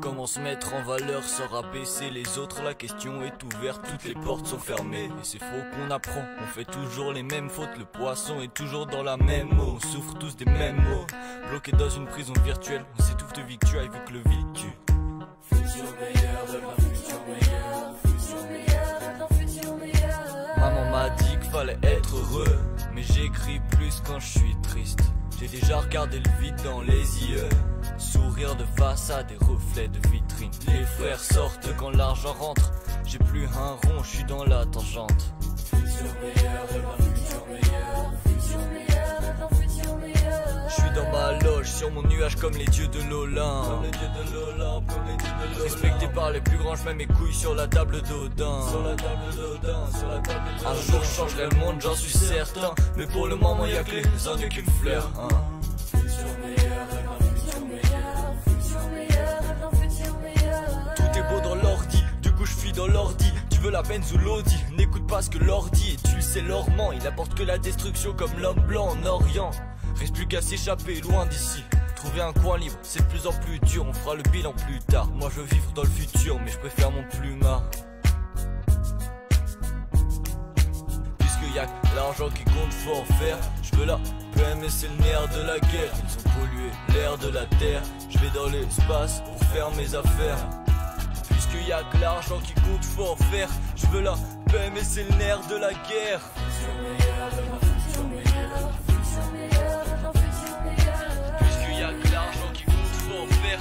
Comment se mettre en valeur sans rabaisser les autres? La question est ouverte, toutes les portes sont fermées. Et c'est faux qu'on apprend, on fait toujours les mêmes fautes. Le poisson est toujours dans la même eau, on souffre tous des mêmes maux. Bloqué dans une prison virtuelle, on s'étouffe de vie que tu ailles vu que le vide tue. Futur meilleur, demain futur meilleur. Futur meilleur, demain futur meilleur. Maman m'a dit qu'il fallait être heureux, mais j'écris plus quand je suis triste. J'ai déjà regardé le vide dans les yeux, sourire de face à des reflets de vitrine. Les frères sortent quand l'argent rentre, j'ai plus un rond, je suis dans la tangente. Futur meilleur, demain futur meilleur. Futur meilleur, demain futur meilleur. Je suis dans ma loge, sur mon nuage comme les dieux de l'Olympe. Comme les dieux de l'Olympe, comme les dieux de l'Olympe. Respecté par les plus grands, je mets mes couilles sur la table d'Odin. Sur la table d'Odin, sur la table d'Odin. Un jour je changerai le monde, j'en suis certain. Mais pour le moment y'a que les ennuis qui me flairent, hein. Futur meilleur, demain futur meilleur. Futur meilleur, demain futur meilleur. Tout est beau dans l'ordi, du coup je fuis dans l'ordi. Tu veux la Benz ou l'Audi, n'écoute pas ce que l'ordi. Et tu le sais, leur ment, il apporte que la destruction comme l'homme blanc en Orient. Reste plus qu'à s'échapper loin d'ici. Trouver un coin libre, c'est de plus en plus dur. On fera le bilan plus tard. Moi je veux vivre dans le futur, mais je préfère mon plumard. Puisque y'a que l'argent qui compte, faut en faire. Je veux la paix mais c'est le nerf de la guerre. Ils ont pollué l'air de la terre. Je vais dans l'espace pour faire mes affaires. Puisqu'il y a que l'argent qui compte, faut en faire. Je veux la paix mais c'est le nerf de la guerre. Puisqu'il y a que l'argent qui compte, faut en faire.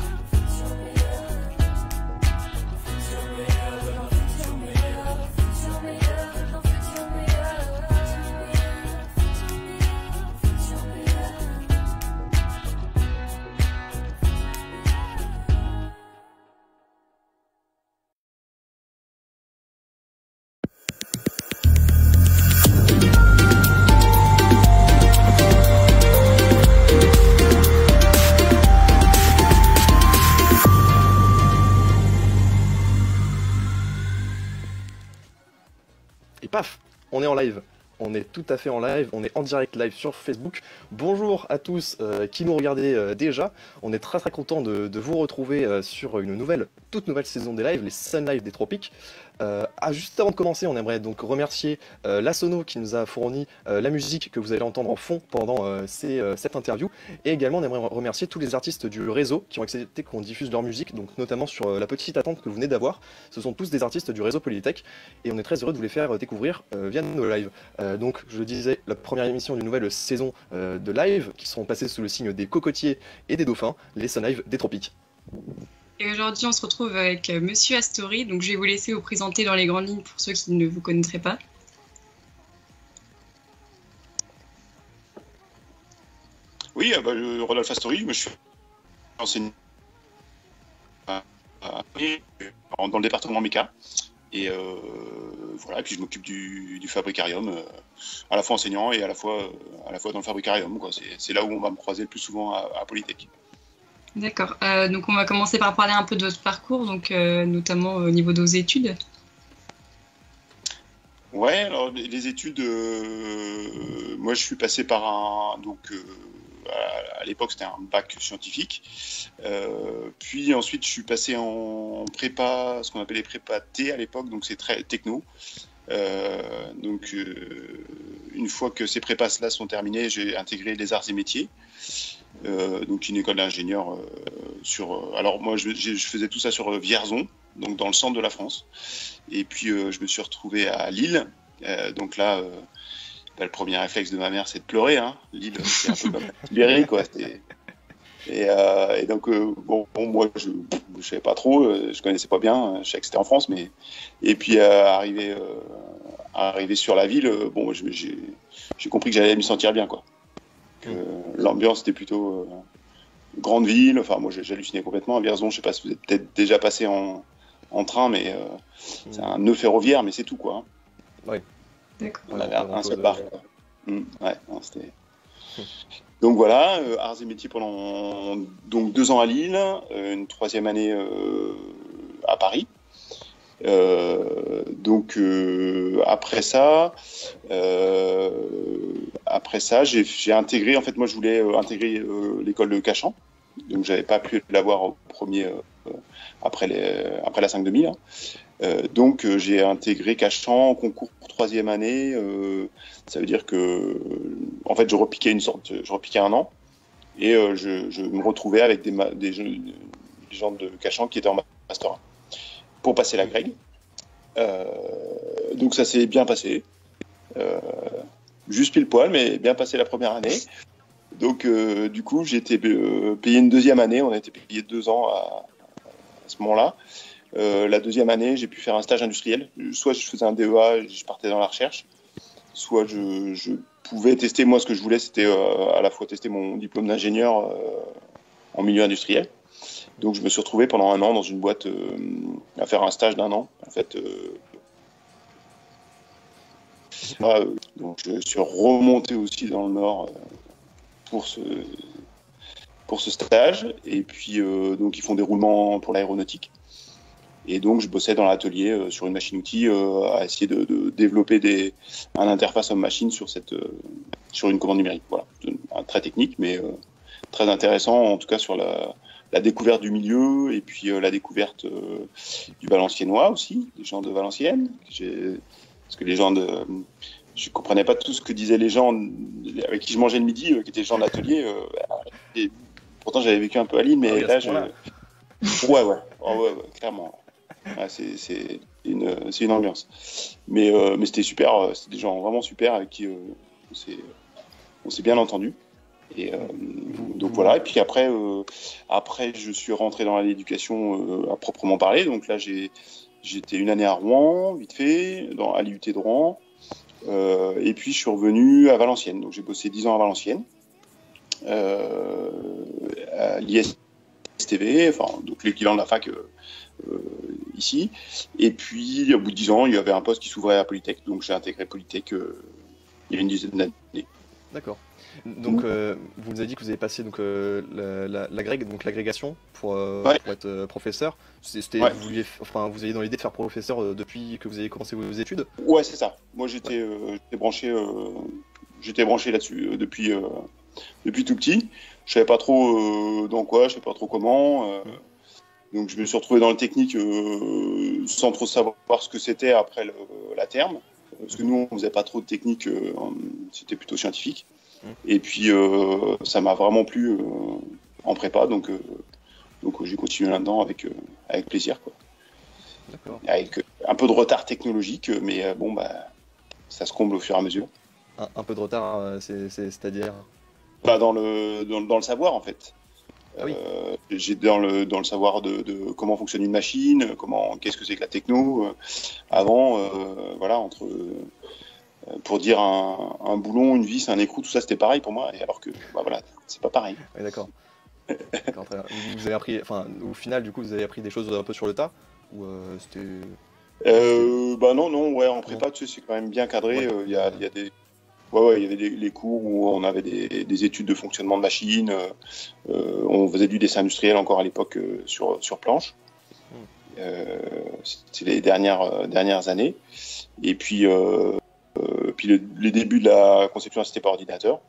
Et paf, on est en live. On est tout à fait en live, on est en direct live sur Facebook. Bonjour à tous qui nous regardez déjà. On est très content de vous retrouver sur une toute nouvelle saison des lives, les Sun Live des Tropiques. Juste avant de commencer, on aimerait donc remercier la Sono qui nous a fourni la musique que vous allez entendre en fond pendant cette interview. Et également, on aimerait remercier tous les artistes du réseau qui ont accepté qu'on diffuse leur musique, donc notamment sur la petite attente que vous venez d'avoir. Ce sont tous des artistes du réseau Polytech et on est très heureux de vous les faire découvrir via nos lives. Donc, je le disais, la première émission d'une nouvelle saison de live qui seront passés sous le signe des cocotiers et des dauphins, les Sun Live des Tropiques. Et aujourd'hui, on se retrouve avec Monsieur Astori. Donc, je vais vous laisser vous présenter dans les grandes lignes pour ceux qui ne vous connaîtraient pas. Oui, Rodolphe Astori, je suis enseignant dans le département Méca. Et voilà, et puis je m'occupe du fabricarium, à la fois enseignant et à la fois dans le fabricarium, quoi. C'est là où on va me croiser le plus souvent à Polytech. D'accord. Donc, on va commencer par parler un peu de votre parcours, donc, notamment au niveau de vos études. Ouais, alors les études, moi je suis passé par à l'époque c'était un bac scientifique, puis ensuite je suis passé en prépa, ce qu'on appelait prépa T à l'époque, donc c'est très techno. Donc une fois que ces prépas-là sont terminées, j'ai intégré les arts et métiers. Donc une école d'ingénieur alors moi je faisais tout ça sur Vierzon, donc dans le centre de la France, et puis je me suis retrouvé à Lille, donc là le premier réflexe de ma mère c'est de pleurer, hein. Lille c'est un peu comme libéré, quoi. Et donc bon moi je savais pas trop, je connaissais pas bien, je savais que c'était en France, mais et puis arrivé sur la ville, bon j'ai compris que j'allais m'y sentir bien, quoi. L'ambiance était plutôt grande ville. Enfin, moi j'hallucinais complètement à Vierzon. Je sais pas si vous êtes peut-être déjà passé en train, mais c'est un nœud ferroviaire, mais c'est tout, quoi. Oui. D'accord. On avait un seul bar. Ouais, non, c'était. Donc voilà, arts et métiers pendant donc 2 ans à Lille, une 3e année à Paris. Donc après ça, j'ai intégré. En fait, moi, je voulais intégrer l'école de Cachan. Donc, j'avais pas pu l'avoir au premier après la 5000. Donc, j'ai intégré Cachan en concours pour 3e année. Ça veut dire que, en fait, je repiquais un an et je me retrouvais avec des gens de Cachan qui étaient en master 1 pour passer la grègue. Donc ça s'est bien passé, juste pile poil, mais bien passé la première année. Donc du coup j'ai été payé une 2e année, on a été payé 2 ans à ce moment-là. La 2e année j'ai pu faire un stage industriel, soit je faisais un DEA et je partais dans la recherche, soit je pouvais tester, moi ce que je voulais c'était à la fois tester mon diplôme d'ingénieur en milieu industriel. Donc je me suis retrouvé pendant 1 an dans une boîte à faire un stage d'1 an. En fait, donc je suis remonté aussi dans le Nord pour ce stage. Et puis donc ils font des roulements pour l'aéronautique. Et donc je bossais dans l'atelier sur une machine-outil à essayer de développer un interface homme-machine sur une commande numérique. Voilà, très technique, mais très intéressant en tout cas sur la découverte du milieu et puis la découverte du valenciennois aussi, des gens de Valenciennes. Parce que les gens je comprenais pas tout ce que disaient les gens avec qui je mangeais le midi, qui étaient des gens d'atelier. Et pourtant, j'avais vécu un peu à Lille, mais là, ouais, clairement. Ouais, c'est une ambiance. Mais c'était super, c'était des gens vraiment super avec qui on s'est bien entendu. Et donc voilà. Et puis après, je suis rentré dans l'éducation à proprement parler. Donc là, j'étais une année à Rouen, vite fait, à l'IUT de Rouen. Et puis je suis revenu à Valenciennes. Donc j'ai bossé 10 ans à Valenciennes, à l'ISTV, enfin donc l'équivalent de la fac ici. Et puis au bout de 10 ans, il y avait un poste qui s'ouvrait à Polytech. Donc j'ai intégré Polytech il y a une dizaine d'années. D'accord. Donc vous nous avez dit que vous avez passé donc l'agrég, donc l'agrégation pour être professeur. C'était vous aviez dans l'idée de faire professeur depuis que vous avez commencé vos études? Ouais, c'est ça. Moi j'étais branché là-dessus depuis tout petit. Je savais pas trop dans quoi, je savais pas trop comment. Donc je me suis retrouvé dans le technique sans trop savoir ce que c'était après la terme. Parce que nous on faisait pas trop de technique, c'était plutôt scientifique. Et puis ça m'a vraiment plu en prépa, donc j'ai continué là-dedans avec plaisir, quoi. D'accord. Avec un peu de retard technologique, mais ça se comble au fur et à mesure. Un peu de retard, c'est-à-dire dans le savoir en fait. Ah oui. J'ai dans le savoir de comment fonctionne une machine, qu'est-ce que c'est que la techno. Avant, pour dire un boulon, une vis, un écrou, tout ça c'était pareil pour moi, et alors que c'est pas pareil. Oui, d'accord. Vous avez appris, au final du coup vous avez appris des choses un peu sur le tas ou c'était non, en prépa tu sais c'est quand même bien cadré. Il y a des il y avait les cours où on avait des études de fonctionnement de machine. On faisait du dessin industriel encore à l'époque sur planche. C'était les dernières années. Et puis les débuts de la conception assistée par ordinateur.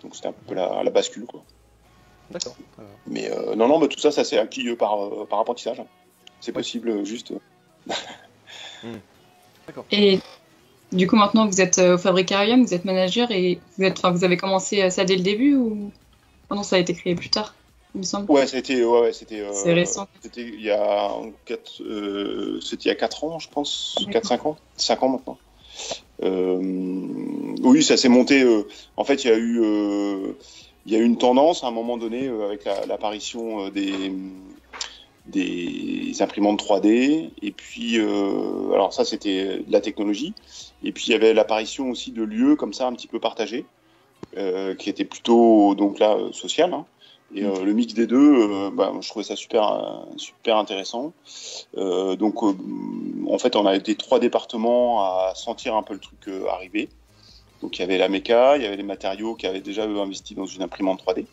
Donc c'était un peu la bascule, quoi. D'accord. Mais tout ça s'est acquis par apprentissage. C'est possible, juste. D'accord. Et du coup, maintenant, vous êtes au Fabricarium, vous êtes manager et vous avez commencé ça dès le début ou non, ça a été créé plus tard, il me semble. Ouais, c'était. C'est récent. C'était il y a 4 ans, je pense. 4-5 ans. 5 ans maintenant. Oui, ça s'est monté. En fait, il y a eu une tendance à un moment donné avec l'apparition des imprimantes 3D. Et puis, alors ça, c'était de la technologie. Et puis, il y avait l'apparition aussi de lieux comme ça, un petit peu partagés, qui étaient plutôt, donc là, social. Hein. Et le mix des deux, je trouvais ça super intéressant. En fait, on a été 3 départements à sentir un peu le truc arriver. Donc, il y avait la méca, il y avait les matériaux qui avaient déjà investi dans une imprimante 3D.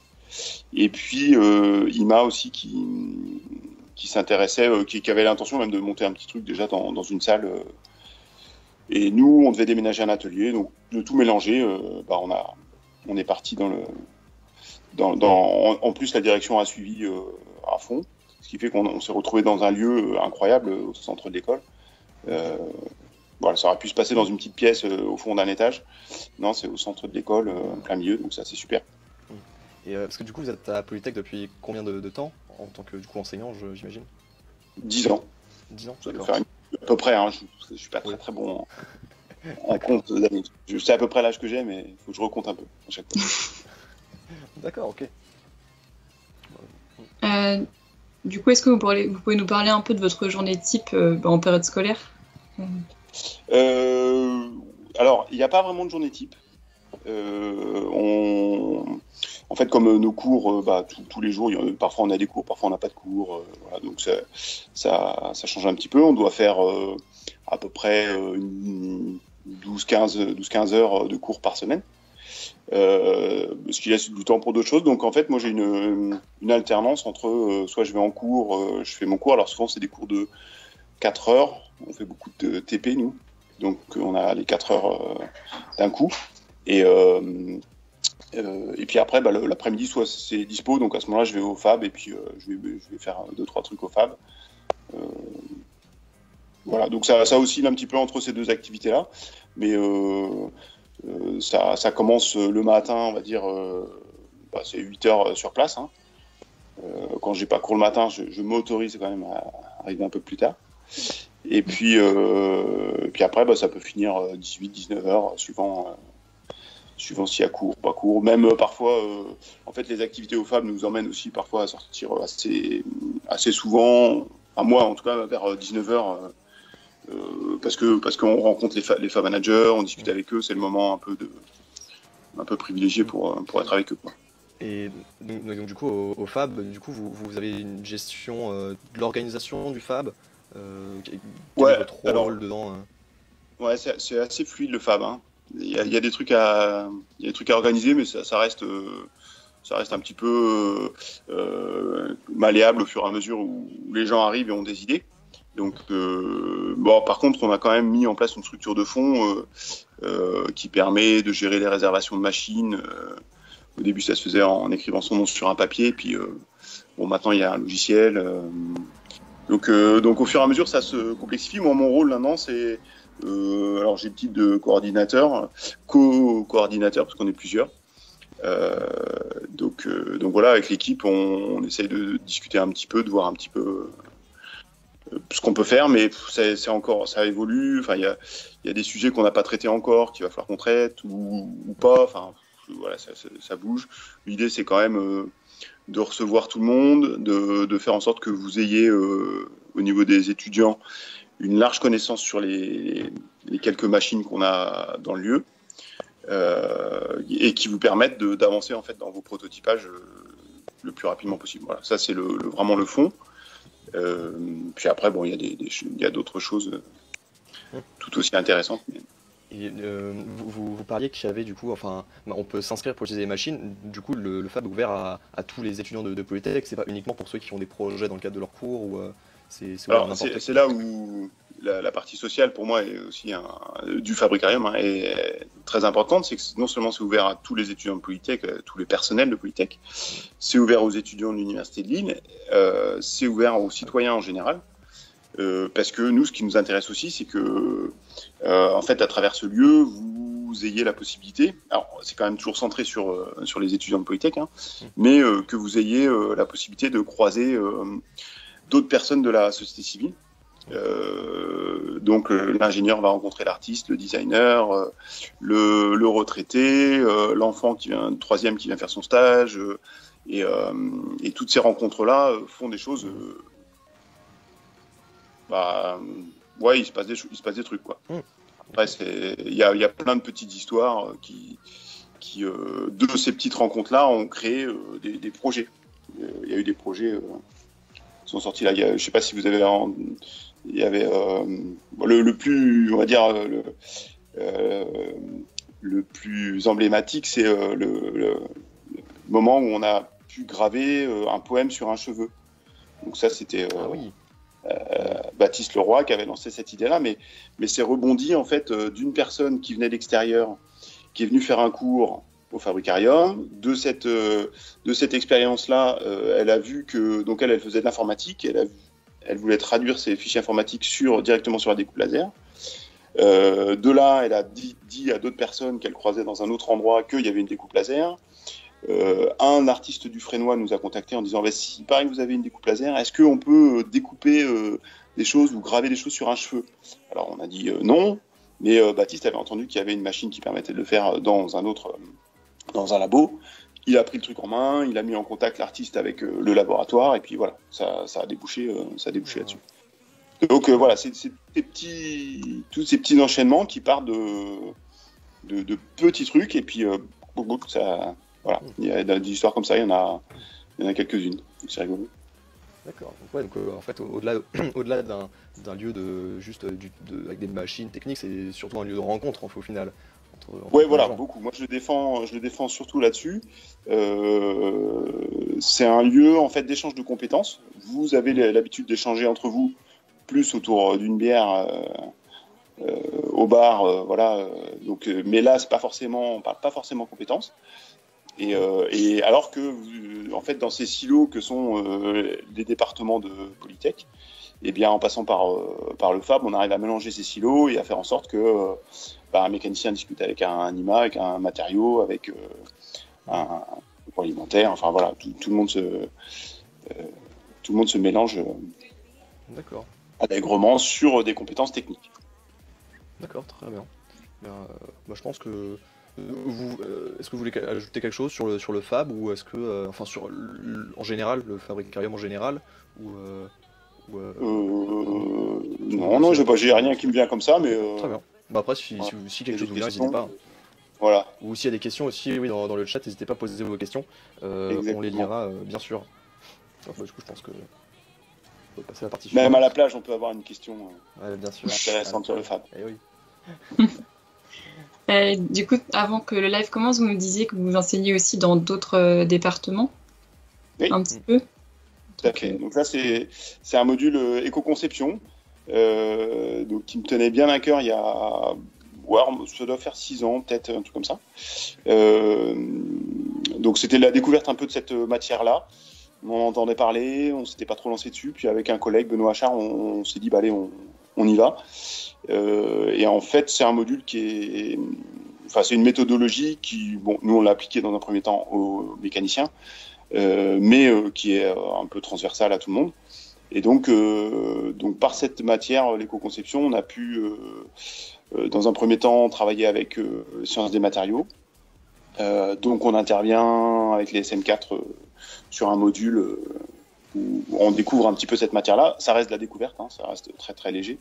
Et puis, IMA aussi qui s'intéressait, qui avait l'intention même de monter un petit truc déjà dans une salle. Et nous, on devait déménager un atelier. Donc, de tout mélanger, on est parti en plus, la direction a suivi à fond, ce qui fait qu'on s'est retrouvé dans un lieu incroyable au centre de l'école. Ça aurait pu se passer dans une petite pièce au fond d'un étage. Non, c'est au centre de l'école, en plein milieu, donc ça c'est super. Et parce que du coup, vous êtes à Polytech depuis combien de temps en tant que enseignant, j'imagine? 10 ans. 10 ans, d'accord. À peu près, hein, je suis pas très bon en compte d'années. Je sais à peu près l'âge que j'ai, mais il faut que je recompte un peu à chaque fois. D'accord, ok. Du coup, est-ce que vous pouvez nous parler un peu de votre journée type en période scolaire? Alors, il n'y a pas vraiment de journée type. En fait, comme nos cours, tous les jours, parfois on a des cours, parfois on n'a pas de cours. Donc ça change un petit peu. On doit faire à peu près 12-15 heures de cours par semaine. Ce qui laisse du temps pour d'autres choses. Donc en fait, moi j'ai une alternance entre soit je vais en cours, je fais mon cours. Alors souvent c'est des cours de 4 heures. On fait beaucoup de TP nous. Donc on a les 4 heures d'un coup. Et puis après, l'après-midi, soit c'est dispo, donc à ce moment-là, je vais au Fab et puis je vais faire 2-3 trucs au Fab. Voilà, donc ça oscille un petit peu entre ces deux activités-là. Mais Ça commence le matin, on va dire, c'est 8 heures sur place. Hein. Quand j'ai pas cours le matin, je m'autorise quand même à arriver un peu plus tard. Et puis après, ça peut finir 18-19 heures, suivant s'il y a cours, pas cours. Même parfois, en fait, les activités au FAB nous emmènent aussi parfois à sortir assez souvent, à moi en tout cas, vers 19 heures, parce qu'on rencontre les FAB managers, on discute avec eux, c'est le moment un peu privilégié pour être avec eux, quoi. Et donc du coup, au FAB, du coup, vous avez une gestion de l'organisation du FAB. Quel est votre rôle dedans? Ouais, c'est assez fluide le FAB. Hein. Il y a des trucs à organiser, mais ça reste un petit peu malléable au fur et à mesure où les gens arrivent et ont des idées. Donc, par contre, on a quand même mis en place une structure de fond qui permet de gérer les réservations de machines. Au début, ça se faisait en écrivant son nom sur un papier, puis maintenant il y a un logiciel. Donc, au fur et à mesure, ça se complexifie. Moi, mon rôle maintenant, c'est alors j'ai le titre de coordinateur, co-coordinateur, parce qu'on est plusieurs. Donc voilà, avec l'équipe, on essaye de discuter un petit peu, de voir un petit peu ce qu'on peut faire, mais c'est encore, ça évolue. Enfin, il y a des sujets qu'on n'a pas traités encore, qu'il va falloir qu'on traite ou pas. Enfin, voilà, ça bouge. L'idée, c'est quand même de recevoir tout le monde, de faire en sorte que vous ayez au niveau des étudiants une large connaissance sur les quelques machines qu'on a dans le lieu et qui vous permettent d'avancer en fait dans vos prototypages le plus rapidement possible. Voilà, ça c'est vraiment le fond. Puis après, il y a d'autres choses tout aussi intéressantes. Mais... Et, vous parliez qu'il y avait du coup, on peut s'inscrire pour utiliser des machines. Du coup, le FAB est ouvert à tous les étudiants de Polytech. C'est pas uniquement pour ceux qui ont des projets dans le cadre de leur cours ou c'est là où la partie sociale pour moi est aussi du Fabricarium est très importante. C'est que non seulement c'est ouvert à tous les étudiants de Polytech, tous les personnels de Polytech, c'est ouvert aux étudiants de l'université de Lille, c'est ouvert aux citoyens en général. Parce que nous, ce qui nous intéresse aussi, c'est que, en fait, à travers ce lieu, vous ayez la possibilité, alors c'est quand même toujours centré sur les étudiants de Polytech, hein, mais que vous ayez la possibilité de croiser d'autres personnes de la société civile. Donc l'ingénieur va rencontrer l'artiste, le designer, le retraité, l'enfant troisième qui vient faire son stage, et toutes ces rencontres-là font des choses... il se passe des trucs, quoi. Après, il y a plein de petites histoires qui de ces petites rencontres-là ont créé des projets. Il y a eu des projets qui sont sortis là. Je sais pas si vous avez, il y avait le plus, on va dire le plus emblématique, c'est le moment où on a pu graver un poème sur un cheveu. Donc ça, c'était Baptiste Leroy qui avait lancé cette idée-là, mais c'est rebondi en fait d'une personne qui venait de l'extérieur, qui est venue faire un cours au Fabricarium. De cette expérience-là, elle a vu que donc elle faisait de l'informatique, elle voulait traduire ses fichiers informatiques directement sur la découpe laser. De là, elle a dit à d'autres personnes qu'elle croisait dans un autre endroit qu'il y avait une découpe laser. Un artiste du Fresnois nous a contacté en disant si il paraît que vous avez une découpe laser, est-ce qu'on peut découper des choses ou graver des choses sur un cheveu? Alors on a dit non, mais Baptiste avait entendu qu'il y avait une machine qui permettait de le faire dans un labo. Il a pris le truc en main, il a mis en contact l'artiste avec le laboratoire, et puis voilà, ça a débouché là-dessus. Donc voilà, c'est tous ces petits enchaînements qui partent de petits trucs, et puis ça... Voilà, il y a des histoires comme ça, il y en a quelques-unes, c'est rigolo. D'accord, donc en fait, au-delà d'un lieu avec des machines techniques, c'est surtout un lieu de rencontre au final. Oui, voilà, beaucoup. Moi, je le défends surtout là-dessus. C'est un lieu en fait d'échange de compétences. Vous avez l'habitude d'échanger entre vous, plus autour d'une bière au bar, voilà. Donc, mais là, on parle pas forcément compétences. Et alors que, en fait, dans ces silos que sont les départements de Polytech, eh bien, en passant par le FAB, on arrive à mélanger ces silos et à faire en sorte que un mécanicien discute avec un IMA, avec un matériau, avec un alimentaire. Enfin voilà, tout le monde se mélange D'accord. allègrement sur des compétences techniques. D'accord, très bien. Moi, je pense que est-ce que vous voulez ajouter quelque chose sur le fab ou est-ce que, enfin, en général, le fabricarium en général ou, Non, j'ai rien qui me vient comme ça, mais. Très bien. Bah après, si quelque chose vous vient, n'hésitez pas. Voilà. Ou s'il y a des questions aussi, oui, dans le chat, n'hésitez pas à poser vos questions. On les lira, bien sûr. Enfin, du coup, je pense que on peut passer à la partie suivante. Même à la plage, on peut avoir une question bien sûr. intéressante sur le fab. Oui. Du coup, avant que le live commence, vous me disiez que vous enseignez aussi dans d'autres départements. Oui. Un petit peu. Tout à fait. Donc là, c'est un module éco-conception donc qui me tenait bien à cœur il y a, ça doit faire 6 ans, peut-être un truc comme ça. Donc c'était la découverte un peu de cette matière-là. On en entendait parler, on s'était pas trop lancé dessus. Puis avec un collègue, Benoît Achard, on s'est dit, bah allez, on y va. Et en fait, c'est un module c'est une méthodologie qui, bon, nous on l'a appliquée dans un premier temps aux mécaniciens, mais qui est un peu transversale à tout le monde. Et donc par cette matière, l'éco-conception, on a pu, dans un premier temps, travailler avec Sciences des matériaux. Donc on intervient avec les SM4 sur un module où on découvre un petit peu cette matière-là. Ça reste de la découverte, hein, ça reste très très léger.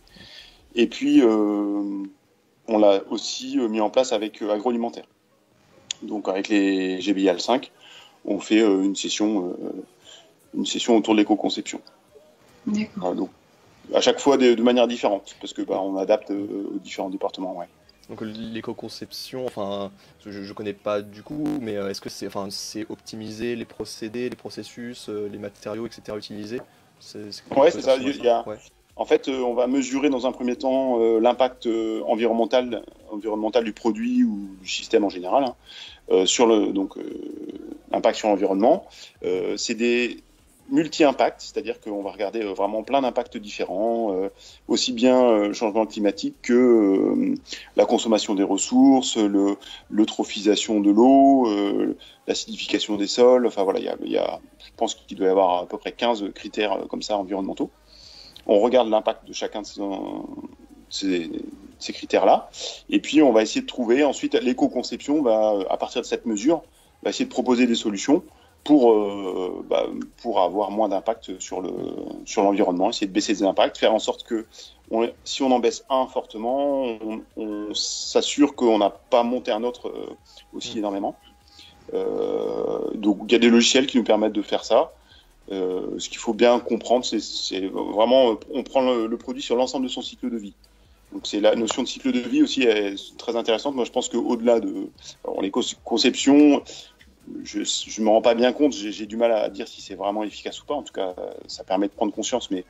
Et puis on l'a aussi mis en place avec agroalimentaire. Donc avec les GBIAL 5, on fait une session autour de l'éco-conception. D'accord. Voilà, donc à chaque fois de manière différente, parce que on adapte aux différents départements. Ouais. Donc l'éco-conception, enfin, je connais pas du coup, mais est-ce que c'est optimiser les procédés, les processus, les matériaux, etc. utilisés? Ouais, c'est ça. Ouais. En fait, on va mesurer dans un premier temps l'impact environnemental du produit ou du système en général, hein, sur l'impact sur l'environnement. C'est des multi-impacts, c'est-à-dire qu'on va regarder vraiment plein d'impacts différents, aussi bien le changement climatique que la consommation des ressources, l'eutrophisation de l'eau, l'acidification des sols. Enfin voilà, je pense qu'il doit y avoir à peu près 15 critères comme ça environnementaux. On regarde l'impact de chacun de ces critères-là, et puis on va essayer de trouver ensuite l'éco-conception. À partir de cette mesure, va essayer de proposer des solutions pour avoir moins d'impact sur l'environnement, essayer de baisser les impacts, faire en sorte que si on en baisse un fortement, on s'assure qu'on n'a pas monté un autre aussi énormément. Donc il y a des logiciels qui nous permettent de faire ça. Ce qu'il faut bien comprendre, c'est vraiment, on prend le produit sur l'ensemble de son cycle de vie. Donc c'est la notion de cycle de vie aussi est très intéressante. Moi je pense qu'au-delà de l'éco-conception, je ne me rends pas bien compte, j'ai du mal à dire si c'est vraiment efficace ou pas. En tout cas, ça permet de prendre conscience, mais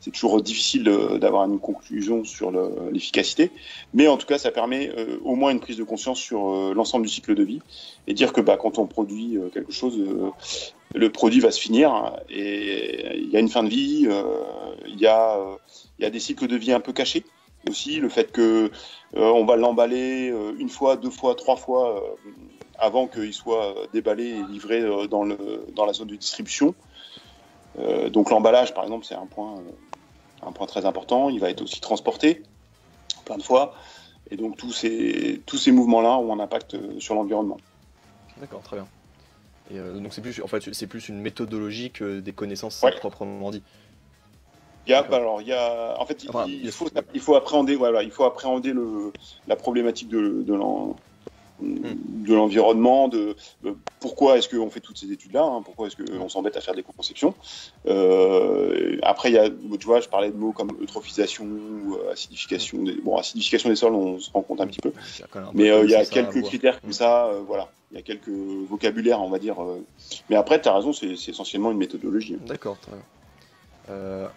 c'est toujours difficile d'avoir une conclusion sur l'efficacité. Mais en tout cas, ça permet au moins une prise de conscience sur l'ensemble du cycle de vie et dire que quand on produit quelque chose, le produit va se finir et il y a une fin de vie, il y a des cycles de vie un peu cachés aussi. Le fait que on va l'emballer une fois, 2 fois, 3 fois avant qu'il soit déballé et livré dans la zone de distribution. Donc l'emballage, par exemple, c'est un point très important. Il va être aussi transporté plein de fois. Et donc tous ces mouvements-là ont un impact sur l'environnement. D'accord, très bien. Et donc c'est plus une méthodologie que des connaissances proprement dit. Il faut appréhender la problématique de l'environnement, pourquoi est-ce qu'on fait toutes ces études-là, hein, pourquoi est-ce qu'on s'embête à faire des conceptions. Après, tu vois, je parlais de mots comme eutrophisation ou acidification des sols, on se rend compte un petit peu. Mais il y a quelques critères comme ça, voilà. Il y a quelques vocabulaires, on va dire. Mais après, tu as raison, c'est essentiellement une méthodologie. D'accord, très bien.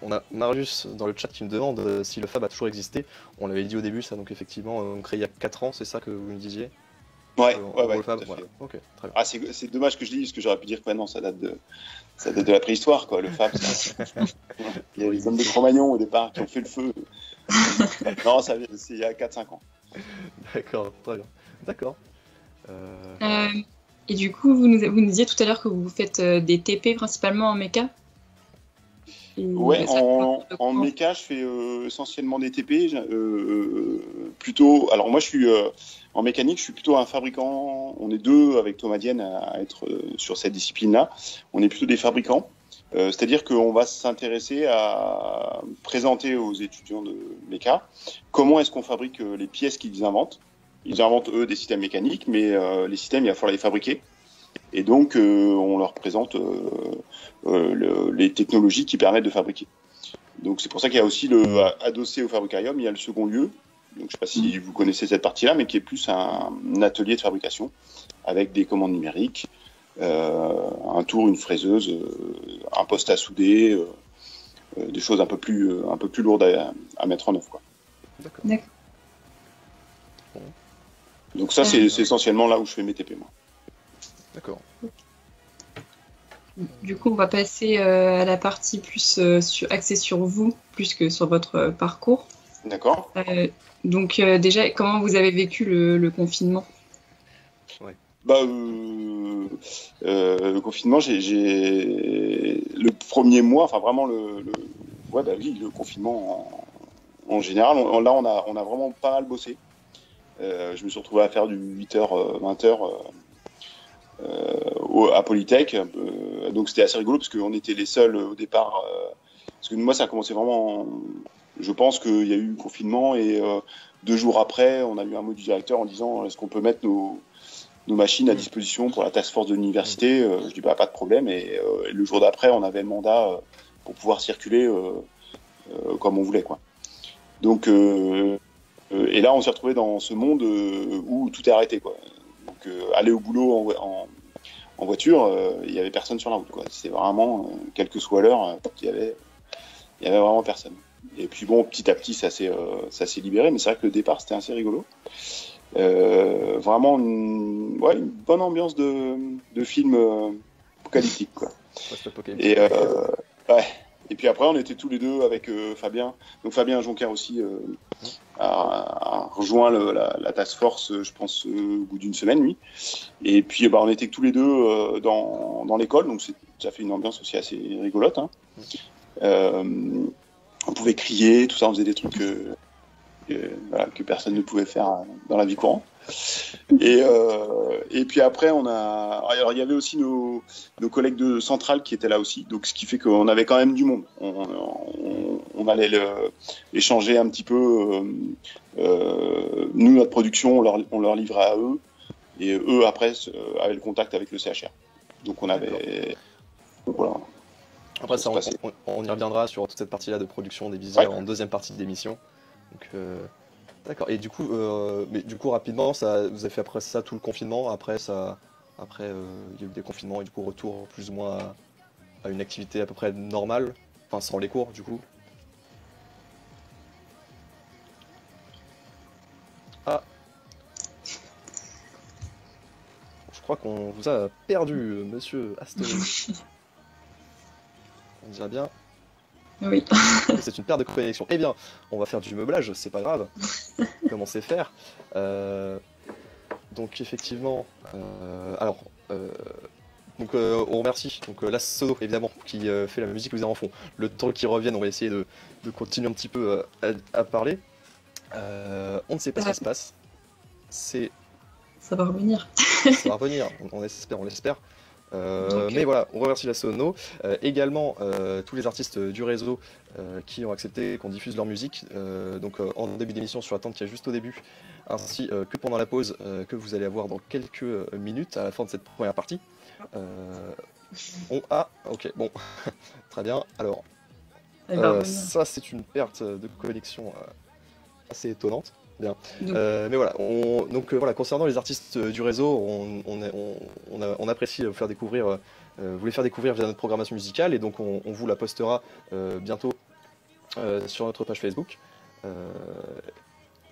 On a Marius dans le chat qui me demande si le Fab a toujours existé. On l'avait dit au début, ça, donc effectivement, on crée il y a 4 ans, c'est ça que vous me disiez? Ouais, Fab, voilà. Okay, très bien. Ah, c'est dommage que je dise, parce que j'aurais pu dire que non, ça date de la préhistoire, quoi. Le Fab, il y a les hommes de Cro-Magnon au départ qui ont fait le feu. Non, c'est il y a 4-5 ans. D'accord, très bien. D'accord. Et du coup, vous nous disiez tout à l'heure que vous faites des TP principalement en méca. Ouais, en méca, je fais essentiellement des TP. Plutôt, alors moi, je suis en mécanique, je suis plutôt un fabricant. On est deux avec Thomas Dienne à être sur cette discipline-là. On est plutôt des fabricants. C'est-à-dire qu'on va s'intéresser à présenter aux étudiants de méca comment est-ce qu'on fabrique les pièces qu'ils inventent. Ils inventent, eux, des systèmes mécaniques, mais les systèmes, il va falloir les fabriquer. Et donc, on leur présente les technologies qui permettent de fabriquer. Donc, c'est pour ça qu'il y a aussi, adossé au Fabricarium, il y a le second lieu. Donc, je ne sais pas si vous connaissez cette partie-là, mais qui est plus un atelier de fabrication avec des commandes numériques, un tour, une fraiseuse, un poste à souder, des choses un peu plus lourdes à mettre en œuvre, quoi. D'accord. Donc ça, c'est essentiellement là où je fais mes TP, moi. D'accord. Du coup, on va passer à la partie plus axée sur vous, plus que sur votre parcours. D'accord. Donc déjà, comment vous avez vécu le confinement? Le confinement, j'ai le premier mois, enfin vraiment le confinement en général, là on a vraiment pas mal bossé. Je me suis retrouvé à faire du 8h, 20h à Polytech. Donc c'était assez rigolo parce qu'on était les seuls au départ. Parce que moi, ça a commencé vraiment. Je pense qu'il y a eu le confinement et 2 jours après, on a eu un mot du directeur en disant est-ce qu'on peut mettre nos machines à disposition pour la task force de l'université. Je dis pas de problème. Et le jour d'après, on avait le mandat pour pouvoir circuler comme on voulait, quoi. Donc et là, on s'est retrouvé dans ce monde où tout est arrêté, quoi. Donc, aller au boulot en voiture, il y avait personne sur la route, quoi. C'était vraiment, quelle que soit l'heure, il y avait vraiment personne. Et puis bon, petit à petit, ça s'est libéré, mais c'est vrai que le départ, c'était assez rigolo. Vraiment, une bonne ambiance de film apocalyptique, quoi. Et ouais. Et puis après, on était tous les deux avec Fabien. Donc Fabien Jonker aussi a rejoint la task force, je pense, au bout d'une semaine, lui. Et puis on était tous les deux dans l'école, donc ça fait une ambiance aussi assez rigolote, hein. On pouvait crier, tout ça, on faisait des trucs que personne ne pouvait faire dans la vie courante. Et puis après, alors il y avait aussi nos collègues de Centrale qui étaient là aussi, donc ce qui fait qu'on avait quand même du monde. On allait échanger un petit peu. Nous, notre production, on leur livrait à eux, et eux après avaient le contact avec le CHR. Donc on avait. Voilà. Après ça, on y reviendra sur toute cette partie-là de production des viseurs en deuxième partie de l'émission. Donc d'accord. Et du coup, rapidement, vous avez fait après ça tout le confinement. Après, il y a eu des confinements et du coup retour plus ou moins à une activité à peu près normale, enfin sans les cours du coup. Ah, je crois qu'on vous a perdu, monsieur Astori. On dirait bien. Oui. C'est une perte de connexion. Eh bien, on va faire du meublage, c'est pas grave. Comment c'est faire. Donc effectivement, on remercie la Sono évidemment qui fait la musique que vous avez en fond. Le temps qu'ils reviennent, on va essayer de continuer un petit peu à parler. On ne sait pas ce qui se passe. Ça va revenir. Ça va revenir, on l'espère. Mais voilà, on remercie la Sono, également tous les artistes du réseau qui ont accepté qu'on diffuse leur musique, en début d'émission sur la tente qui est juste au début, ainsi que pendant la pause que vous allez avoir dans quelques minutes à la fin de cette première partie. Ok, bon, très bien. Alors, ça c'est une perte de connexion assez étonnante. Bien. Mais voilà, concernant les artistes du réseau, on apprécie vous faire découvrir, vous les faire découvrir via notre programmation musicale, et donc on vous la postera bientôt sur notre page Facebook.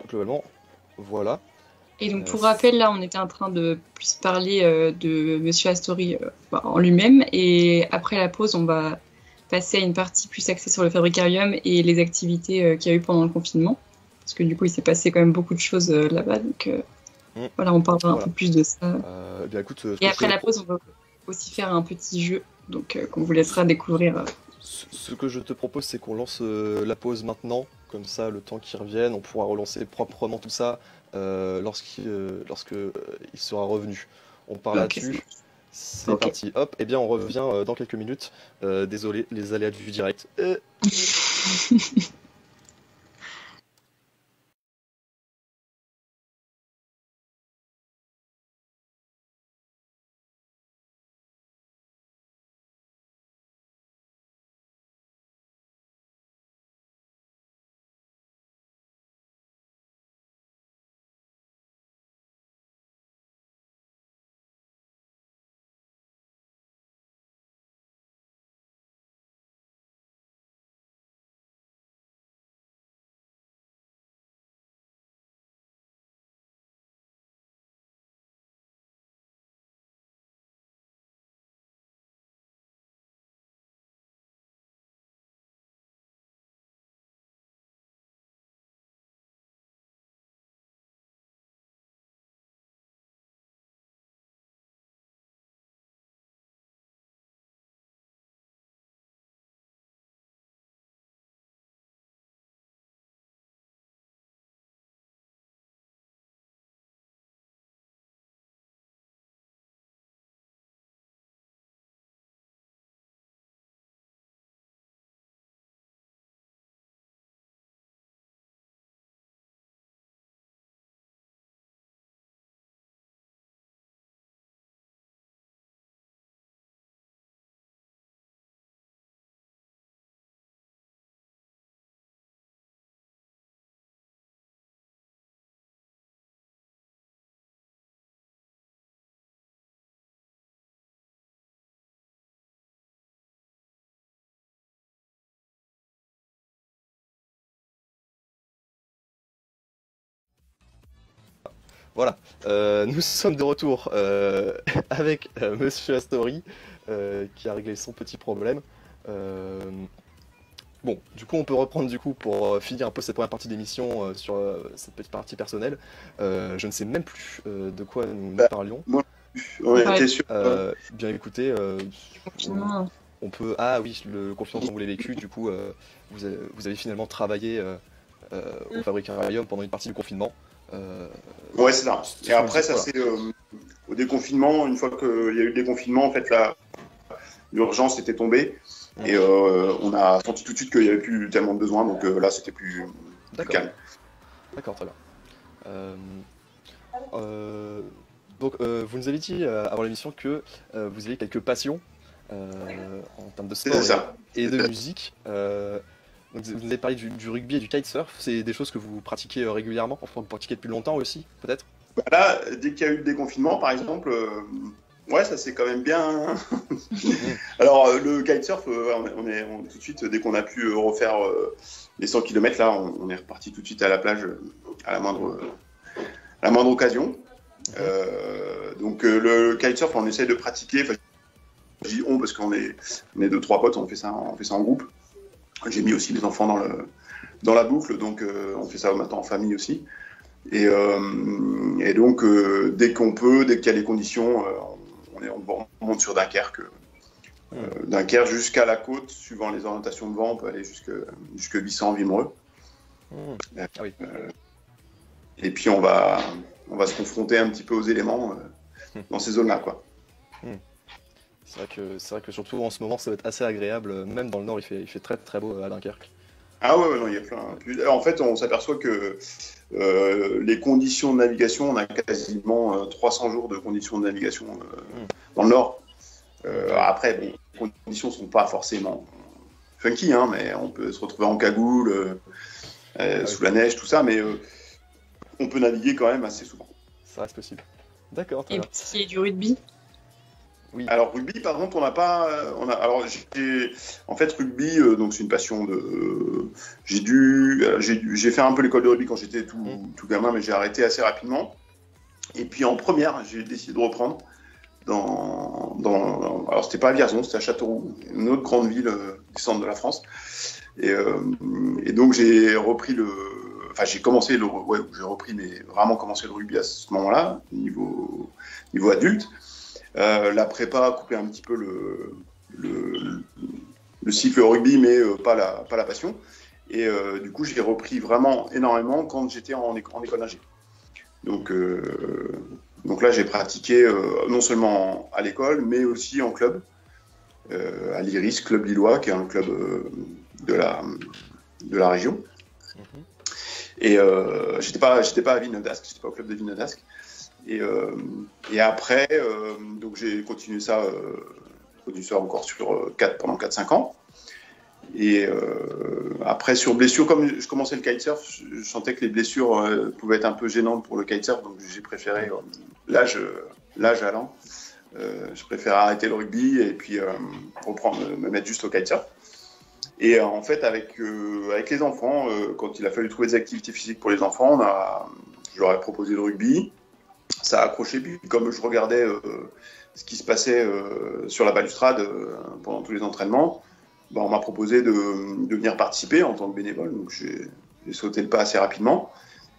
Globalement, voilà. Et donc pour rappel, là on était en train de plus parler de Monsieur Astori en lui-même, et après la pause on va passer à une partie plus axée sur le Fabricarium et les activités qu'il y a eu pendant le confinement. parce que du coup, il s'est passé quand même beaucoup de choses là-bas. Donc voilà, on parlera un peu plus de ça. Bien, écoute, et après la pause, on va aussi faire un petit jeu, donc qu'on vous laissera découvrir. Ce que je te propose, c'est qu'on lance la pause maintenant, comme ça, le temps qu'ils reviennent, on pourra relancer proprement tout ça lorsque il sera revenu. On part là-dessus. C'est parti. Hop, et bien on revient dans quelques minutes. Désolé, les aléas du direct. Voilà, nous sommes de retour avec Monsieur Astori qui a réglé son petit problème. Bon, du coup, on peut reprendre du coup pour finir un peu cette première partie d'émission sur cette petite partie personnelle. Je ne sais même plus de quoi nous parlions. Moi, on était sûr. Bien écoutez, on peut. Ah oui, le confinement que vous l'avez vécu, du coup, vous avez finalement travaillé au Fabricarium pendant une partie du confinement. Ouais, c'est ça. Et après, ça c'est au déconfinement. Une fois qu'il y a eu le déconfinement, en fait, l'urgence était tombée. Et on a senti tout de suite qu'il n'y avait plus tellement de besoin. Donc là, c'était plus calme. D'accord, très bien. Donc, vous nous avez dit avant l'émission que vous avez quelques passions en termes de sport et de musique. Donc vous nous avez parlé du rugby et du kitesurf, c'est des choses que vous pratiquez régulièrement, enfin vous pratiquez depuis longtemps aussi, peut-être? Là, dès qu'il y a eu le déconfinement, par exemple, ouais, ça c'est quand même bien. Alors, le kitesurf, on est tout de suite, dès qu'on a pu refaire les 100 km, là, on est reparti tout de suite à la plage à la moindre occasion. Donc, le kitesurf, on essaie de pratiquer, je dis on parce qu'on est 2-3 potes, on fait ça en groupe. J'ai mis aussi les enfants dans la boucle, donc on fait ça maintenant en famille aussi. Et donc, dès qu'on peut, dès qu'il y a les conditions, on monte sur Dunkerque. Dunkerque jusqu'à la côte, suivant les orientations de vent, on peut aller jusque Bissant, Vimereux. Oui. Et puis on va se confronter un petit peu aux éléments dans ces zones-là, quoi. C'est vrai que surtout en ce moment, ça va être assez agréable. Même dans le nord, il fait très très beau à Dunkerque. Ah ouais, non, il y a plein. En fait, on s'aperçoit que les conditions de navigation, on a quasiment 300 jours de conditions de navigation dans le nord. Après, bon, les conditions ne sont pas forcément funky, hein, mais on peut se retrouver en cagoule, sous la neige, tout ça, mais on peut naviguer quand même assez souvent. Ça reste possible. D'accord. Et s'il y a du rugby? Oui. Alors rugby, par contre, on n'a pas. En fait, rugby, donc c'est une passion de. J'ai fait un peu l'école de rugby quand j'étais tout gamin, mais j'ai arrêté assez rapidement. Et puis en première, j'ai décidé de reprendre alors c'était pas à Vierzon, c'était à Châteauroux, une autre grande ville du centre de la France. Et donc j'ai repris enfin j'ai commencé ouais, j'ai repris, mais vraiment commencé le rugby à ce moment-là, niveau adulte. La prépa a coupé un petit peu le cycle rugby, mais pas la passion. Et du coup, j'ai repris vraiment énormément quand j'étais en école d'ingé. Donc là, j'ai pratiqué non seulement à l'école, mais aussi en club, à l'Iris, club lillois, qui est un club de la région. Et j'étais pas à Vinodasque, j'étais pas au club de Vinodasque. Et après, donc j'ai continué ça encore pendant 4-5 ans. Et après, sur blessure, comme je commençais le kitesurf, je sentais que les blessures pouvaient être un peu gênantes pour le kitesurf, donc j'ai préféré, l'âge allant, je préfère arrêter le rugby et puis me mettre juste au kitesurf. Et en fait, avec les enfants, quand il a fallu trouver des activités physiques pour les enfants, je leur ai proposé le rugby. Ça a accroché, puis comme je regardais ce qui se passait sur la balustrade pendant tous les entraînements, on m'a proposé de venir participer en tant que bénévole, donc j'ai sauté le pas assez rapidement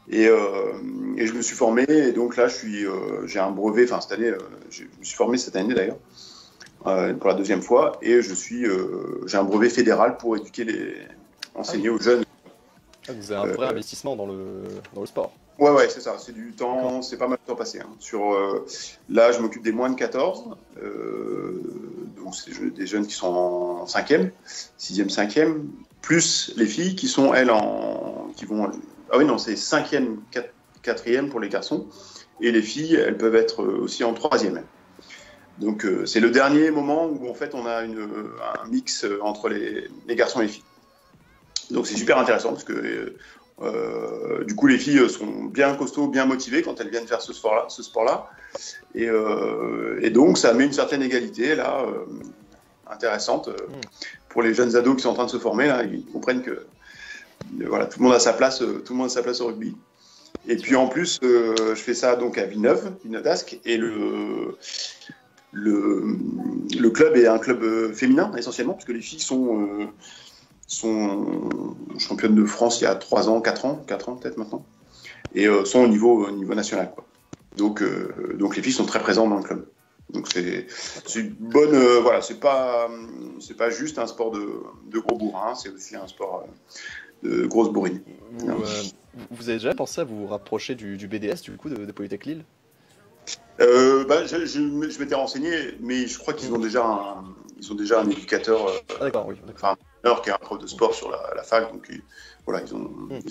et je me suis formé, et donc là j'ai un brevet, enfin cette année, je me suis formé cette année d'ailleurs, pour la deuxième fois, et j'ai un brevet fédéral pour enseigner aux jeunes. Vous avez un vrai investissement dans le sport. Ouais, c'est ça, c'est du temps, c'est pas mal de temps passé. Là, je m'occupe des moins de 14, donc c'est des jeunes qui sont en 5e, 6e, 5e, plus les filles qui sont, elles, c'est 5e, 4e pour les garçons, et les filles, elles peuvent être aussi en 3e. Donc c'est le dernier moment où en fait on a un mix entre les garçons et les filles. Donc c'est super intéressant parce que du coup les filles sont bien costauds, bien motivées quand elles viennent faire ce sport-là. Et donc ça met une certaine égalité là, intéressante pour les jeunes ados qui sont en train de se former là. Ils comprennent que voilà, tout le monde a sa place au rugby. Et puis en plus je fais ça donc à Vinodasque, et le club est un club féminin essentiellement, puisque les filles sont championnes de France il y a 4 ans peut-être maintenant, et sont au niveau national, quoi. Donc les filles sont très présentes dans le club. Donc c'est une bonne, voilà, c'est pas juste un sport de gros bourrins, c'est aussi un sport de grosse bourrine. Vous avez déjà pensé à vous rapprocher du BDS du coup de Polytech Lille? Je m'étais renseigné, mais je crois qu'ils ont déjà un éducateur, d'accord, oui, enfin un entraîneur qui est un prof de sport sur la fac, donc voilà, ils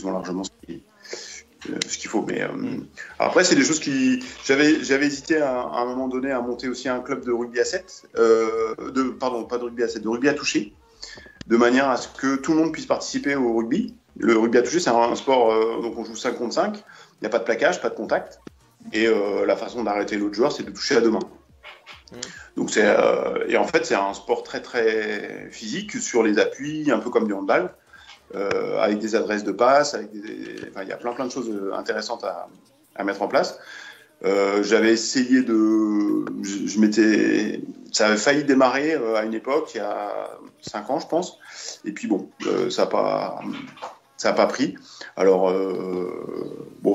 ont largement ce qu'il faut. Mais après, c'est des choses j'avais hésité à un moment donné à monter aussi un club de rugby à 7, pas de rugby à 7, de rugby à toucher, de manière à ce que tout le monde puisse participer au rugby. Le rugby à toucher, c'est un sport, donc on joue 5 contre 5, il n'y a pas de plaquage, pas de contact. Et la façon d'arrêter l'autre joueur, c'est de toucher à 2 mains. Donc et en fait, c'est un sport très très physique sur les appuis, un peu comme du handball, avec des adresses de passe, il y a plein de choses intéressantes à mettre en place. J'avais essayé ça avait failli démarrer à une époque, il y a 5 ans, je pense. Et puis bon, ça n'a pas pris. Alors,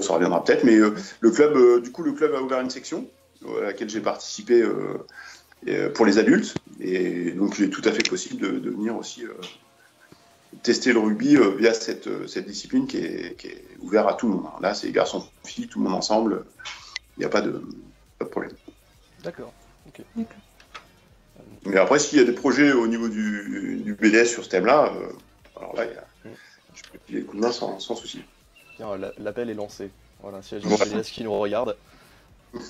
ça reviendra peut-être, mais le club a ouvert une section à laquelle j'ai participé pour les adultes, et donc il est tout à fait possible de venir aussi tester le rugby via cette discipline qui est ouverte à tout le monde. Là, c'est garçons, filles, tout le monde ensemble, il n'y a pas de problème. D'accord. Ok. Mais après, s'il y a des projets au niveau du BDS sur ce thème-là, alors là, je peux filer le coup de main sans souci. Bien, l'appel est lancé. Voilà, s'il y a des gens de BDS qui nous regardent,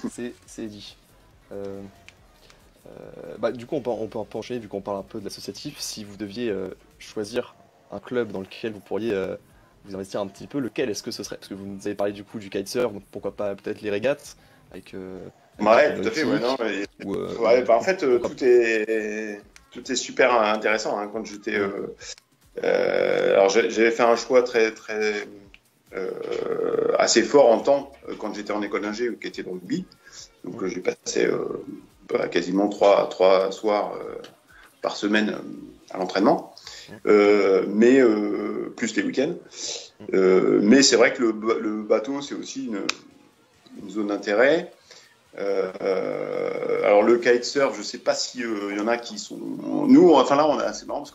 c'est dit. Du coup, on peut enchaîner, vu qu'on parle un peu de l'associatif. Si vous deviez choisir un club dans lequel vous pourriez vous investir un petit peu, lequel est-ce que ce serait? Parce que vous nous avez parlé du coup du kitesurf, donc pourquoi pas peut-être les régates avec ouais, tout à fait. Ouais, non, en fait, tout est super intéressant. Hein, quand j'étais, alors j'avais fait un choix très très assez fort en temps quand j'étais en école d'ingé, qui était le rugby. Donc j'ai passé quasiment trois soirs par semaine à l'entraînement, mais plus les week-ends. Mais c'est vrai que le bateau, c'est aussi une zone d'intérêt. Alors le kitesurf, je sais pas si y en a qui sont. Nous, enfin là, c'est marrant parce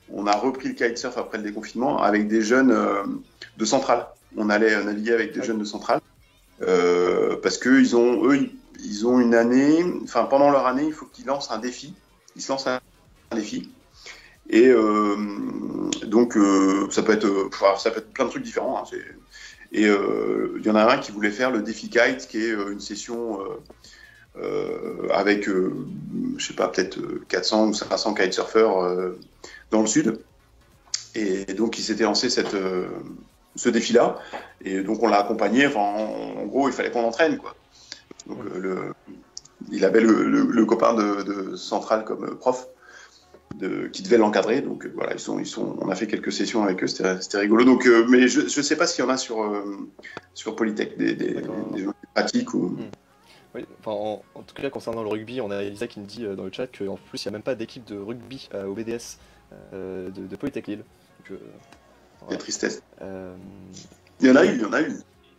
on a repris le kitesurf après le déconfinement avec des jeunes de Centrale. On allait naviguer avec des jeunes de Centrale parce que ils ont une année. Enfin, pendant leur année, il faut qu'ils lancent un défi. Ils se lancent un défi. Et donc ça peut être plein de trucs différents. Hein, et il y en a un qui voulait faire le défi kite, qui est une session avec, je sais pas, peut-être 400 ou 500 kitesurfers dans le sud. Et donc il s'était lancé ce défi-là. Et donc on l'a accompagné. Enfin, en gros, il fallait qu'on entraîne, quoi. Donc il avait le copain de Centrale comme prof. Qui devait l'encadrer, donc voilà, on a fait quelques sessions avec eux, c'était rigolo. Donc, mais je sais pas s'il y en a sur Polytech, des gens qui pratiquent ou. Oui, enfin, en tout cas concernant le rugby, on a Elisa qui nous dit dans le chat qu'en plus il n'y a même pas d'équipe de rugby au BDS de Polytech Lille. Donc, voilà. Quelle tristesse. Il y en a eu,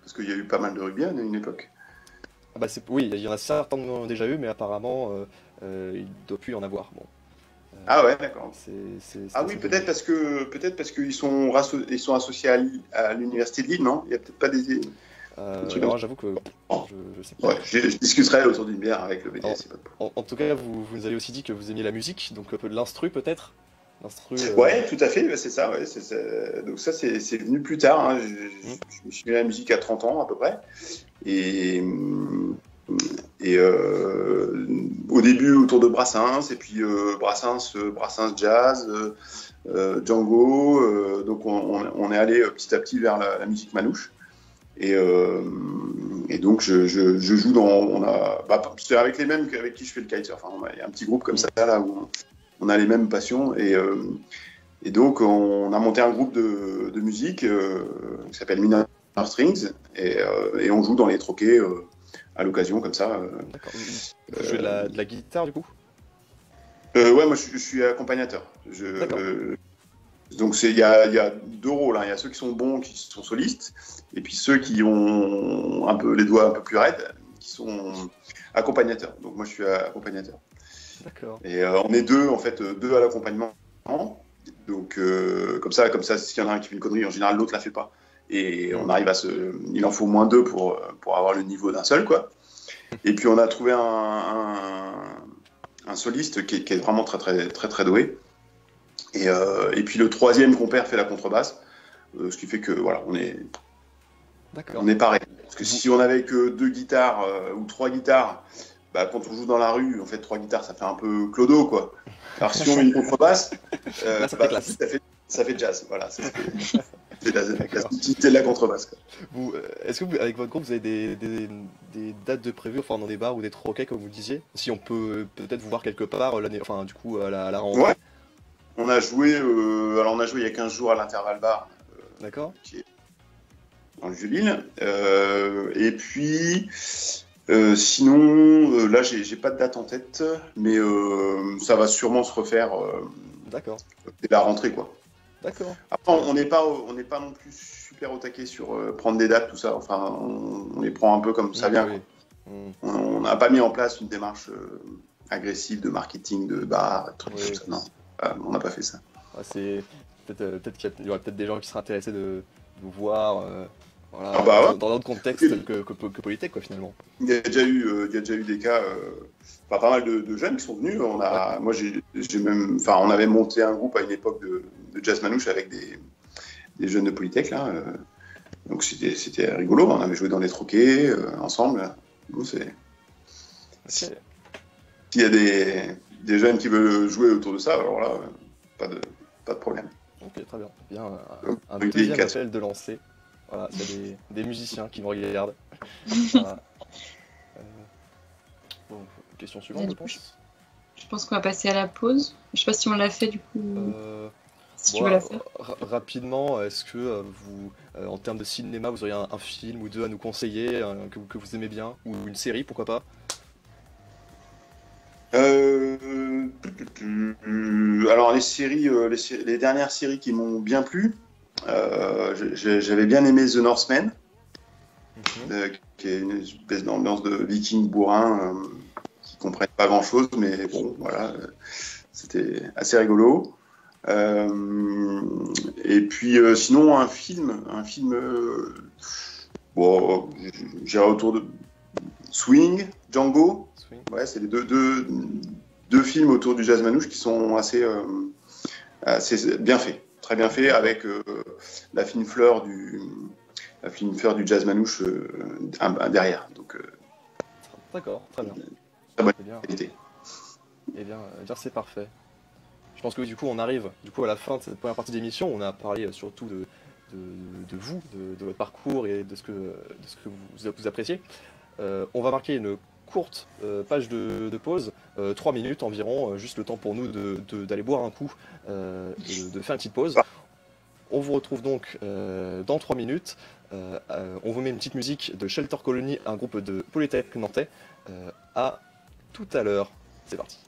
parce qu'il y a eu pas mal de rugby à une époque. Ah bah oui, il y en a certainement déjà eu, mais apparemment il ne doit plus y en avoir. Bon. Ah ouais, d'accord. Oui, peut-être parce qu'ils sont associés à l'université de Lille, non? Il n'y a peut-être pas des trucs. Non, j'avoue que je sais pas. Ouais, je discuterai autour d'une bière avec le BDS. En tout cas, vous nous avez aussi dit que vous aimiez la musique, donc un peu de l'instru peut-être. Ouais, tout à fait, c'est ça. Ouais, donc ça, c'est venu plus tard. Hein. Je me suis mis à la musique à 30 ans à peu près. Et au début autour de Brassens, et puis Brassens jazz, Django, donc on est allé petit à petit vers la musique manouche, et donc je joue c'est avec les mêmes avec qui je fais le kitesurf. Enfin, il y a un petit groupe comme ça là où on a les mêmes passions, et donc on a monté un groupe de musique qui s'appelle Minor Strings, et on joue dans les troquets à l'occasion, comme ça. D'accord. Vous jouez de la guitare, du coup? Ouais, moi, je suis accompagnateur. Donc, il y a deux rôles. Hein. Il y a ceux qui sont bons, qui sont solistes, et puis ceux qui ont les doigts un peu plus raides, qui sont accompagnateurs. Donc, moi, je suis accompagnateur. D'accord. Et on est deux à l'accompagnement. Donc, comme ça, s'il y en a un qui fait une connerie, en général, l'autre la fait pas. Et on arrive il en faut moins deux pour avoir le niveau d'un seul, quoi. Et puis on a trouvé un soliste qui est vraiment très très très très doué. Et puis le troisième compère fait la contrebasse, ce qui fait que voilà, on est pareil. Parce que si on avait que deux guitares ou trois guitares, bah, quand on joue dans la rue, en fait, trois guitares, ça fait un peu clodo, quoi. Alors si on met une contrebasse, là, ça fait jazz, voilà. C'est la subtilité de la contrebasse. Est-ce que avec votre groupe, vous avez des dates de prévues, enfin dans des bars ou des troquets, comme vous disiez? Si on peut peut-être vous voir quelque part l'année, enfin du coup à la rentrée. Ouais. On a joué il y a 15 jours à l'Intervalle Bar. D'accord. Qui est dans le Vieux-Lille. Et puis sinon, là j'ai pas de date en tête, mais ça va sûrement se refaire. D'accord. Dès la rentrée, quoi. D'accord. Après, on n'est pas non plus super au taquet sur prendre des dates, tout ça. Enfin, on les prend un peu comme ça vient. Oui. On n'a pas mis en place une démarche agressive de marketing, de bar, trucs comme ça. Non, on n'a pas fait ça. C'est peut-être qu'il y aurait peut-être des gens qui seraient intéressés de vous voir. Voilà, dans d'autres contextes que Polytech, quoi, finalement. Il y a déjà eu des cas, pas mal de jeunes qui sont venus. On avait monté un groupe à une époque de jazz manouche avec des jeunes de Polytech, là. Donc c'était rigolo. On avait joué dans les troquets ensemble. Bon, s'il y a des jeunes qui veulent jouer autour de ça, alors là, pas de problème. Ok, très bien. Bien un deuxième appel de lancer. Voilà, il y a des musiciens qui me regardent. Voilà. Bon, question suivante, je pense. Je pense qu'on va passer à la pause. Je sais pas si on l'a fait du coup. Si tu veux la faire. Rapidement, est-ce que vous, en termes de cinéma, vous auriez un film ou deux à nous conseiller que vous aimez bien, ou une série, pourquoi pas? Je alors les dernières séries qui m'ont bien plu, j'avais bien aimé The Northman, qui est une espèce d'ambiance de vikings bourrins qui comprennent pas grand-chose, mais bon, voilà, c'était assez rigolo. Et puis sinon un film, bon, j'irai autour de Swing, Django. Swing. Ouais, c'est les deux films autour du jazz manouche qui sont assez bien faits, très bien faits, avec la fine fleur du jazz manouche derrière. Donc d'accord, très bien. Très bonne qualité. Eh bien, c'est parfait. Je pense que du coup on arrive à la fin de cette première partie d'émission. On a parlé surtout de vous, de votre parcours et de ce que vous appréciez. On va marquer une courte page de pause, 3 minutes environ, juste le temps pour nous d'aller boire un coup, de faire une petite pause. On vous retrouve donc dans 3 minutes. On vous met une petite musique de Shelter Colony, un groupe de Polytech nantais. À tout à l'heure. C'est parti.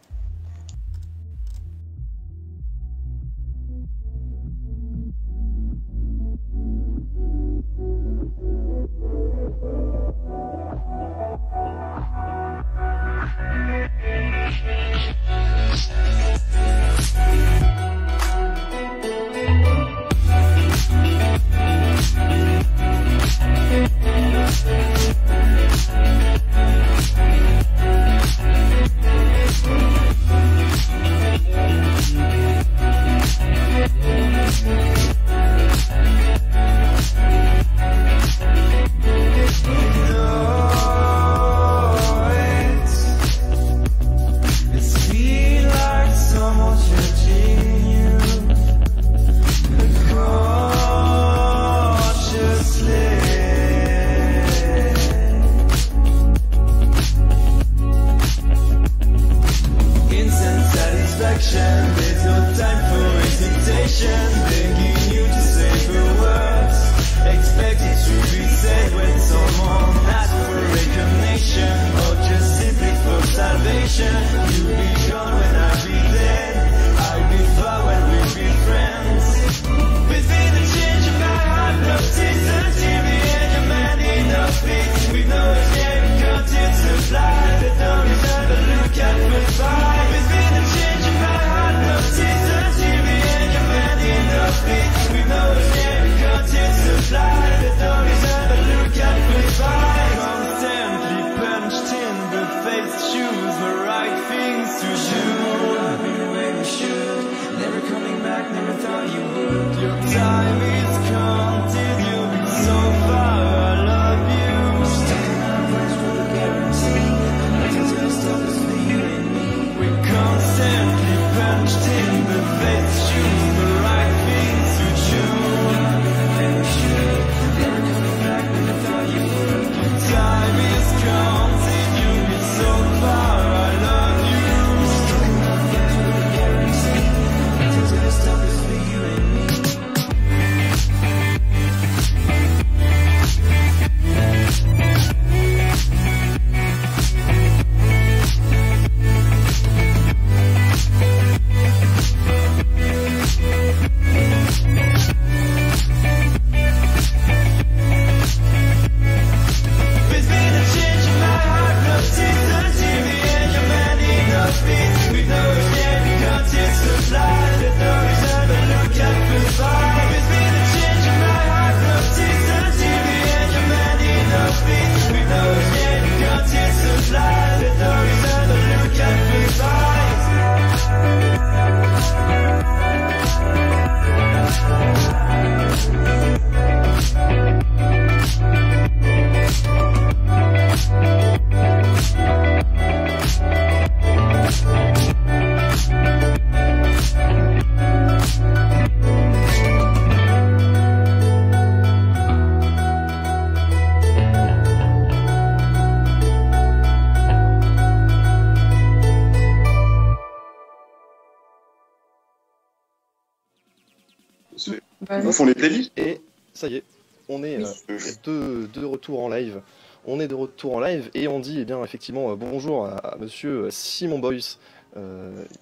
Vous font les playlists. Et ça y est, on est de retour en live. On est de retour en live et on dit effectivement bonjour à monsieur Simon Boyce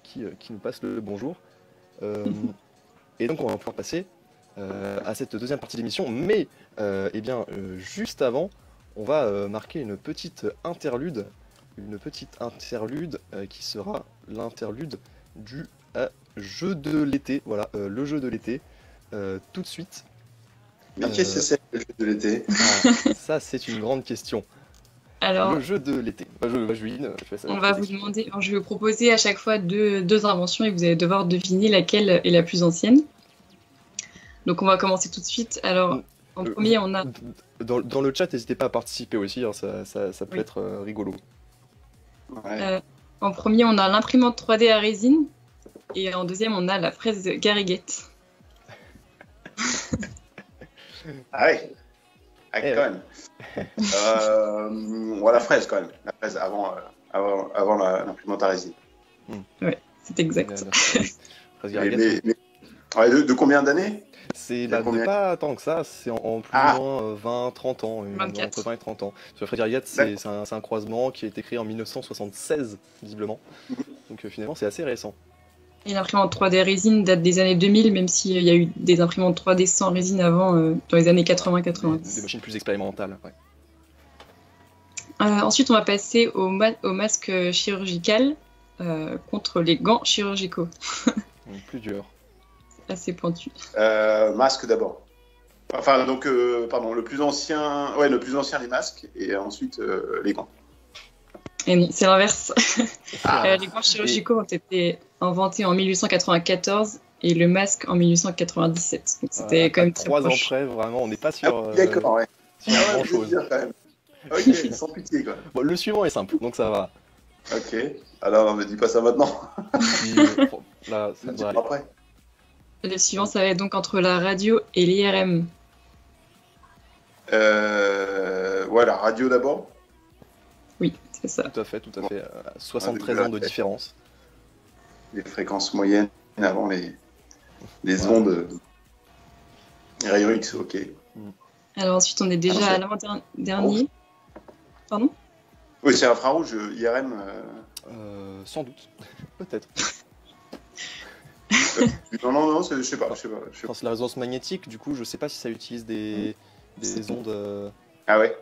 qui nous passe le bonjour. Et donc on va pouvoir passer à cette deuxième partie de l'émission, mais juste avant, on va marquer une petite interlude qui sera l'interlude du jeu de l'été. Voilà, le jeu de l'été, tout de suite. Mais qu'est-ce que c'est le jeu de l'été? Ça, c'est une grande question. Alors, Le jeu de l'été. Juline, je fais ça. on va vous demander, alors, je vais vous proposer à chaque fois deux inventions et vous allez devoir deviner laquelle est la plus ancienne. Donc on va commencer tout de suite. Alors, en premier, on a... Dans le chat, n'hésitez pas à participer aussi, hein, ça peut être rigolo. Ouais. En premier, on a l'imprimante 3D à résine. Et en deuxième, on a la fraise Garriguette. Ah ouais. Ah, Eh quand même. Ouais, la fraise quand même. La fraise avant l'imprimante à résine. C'est exact. Fraise Garriguette. Ouais, de combien d'années? C'est combien pas tant que ça, c'est en plus ou moins 20-30 ans, 24. entre 20 et 30 ans. Sur la fraise Garriguette, c'est un croisement qui a été créé en 1976, visiblement. Donc finalement, c'est assez récent. Et l'imprimante 3D résine date des années 2000, même s'il y a eu des imprimantes 3D sans résine avant, dans les années 80-90. Des machines plus expérimentales, ouais. Ensuite, on va passer au masque chirurgical contre les gants chirurgicaux. Plus dur. Assez pointu. Masque d'abord. Enfin, donc, pardon, le plus ancien les masques, et ensuite les gants. Et non, c'est l'inverse. Ah. Les gants chirurgicaux ont été inventés en 1894 et le masque en 1897. Donc c'était quand même très 3 ans proche. près, vraiment, on n'est pas sur, D'accord, ouais. sur Ah ouais, grand je veux chose. dire, quand même. Ok, sans pitié, quoi. Bon, le suivant est simple, donc ça va. Ok. Alors, ne me dis pas ça maintenant. Puis, là, ça Ne me dis devrait pas aller. après. Le suivant, ça va être donc entre la radio et l'IRM. Ouais, la radio d'abord. Oui, c'est ça. Tout à fait. 73 ans de différence. Les fréquences moyennes avant les ondes. Les rayons X, ok. Alors ensuite, on est déjà à l'avant-dernier. Pardon? Oui, c'est infrarouge, IRM. Sans doute. Peut-être. Non, je sais pas. Enfin, c'est la résonance magnétique, du coup, je sais pas si ça utilise des ondes Ah ouais.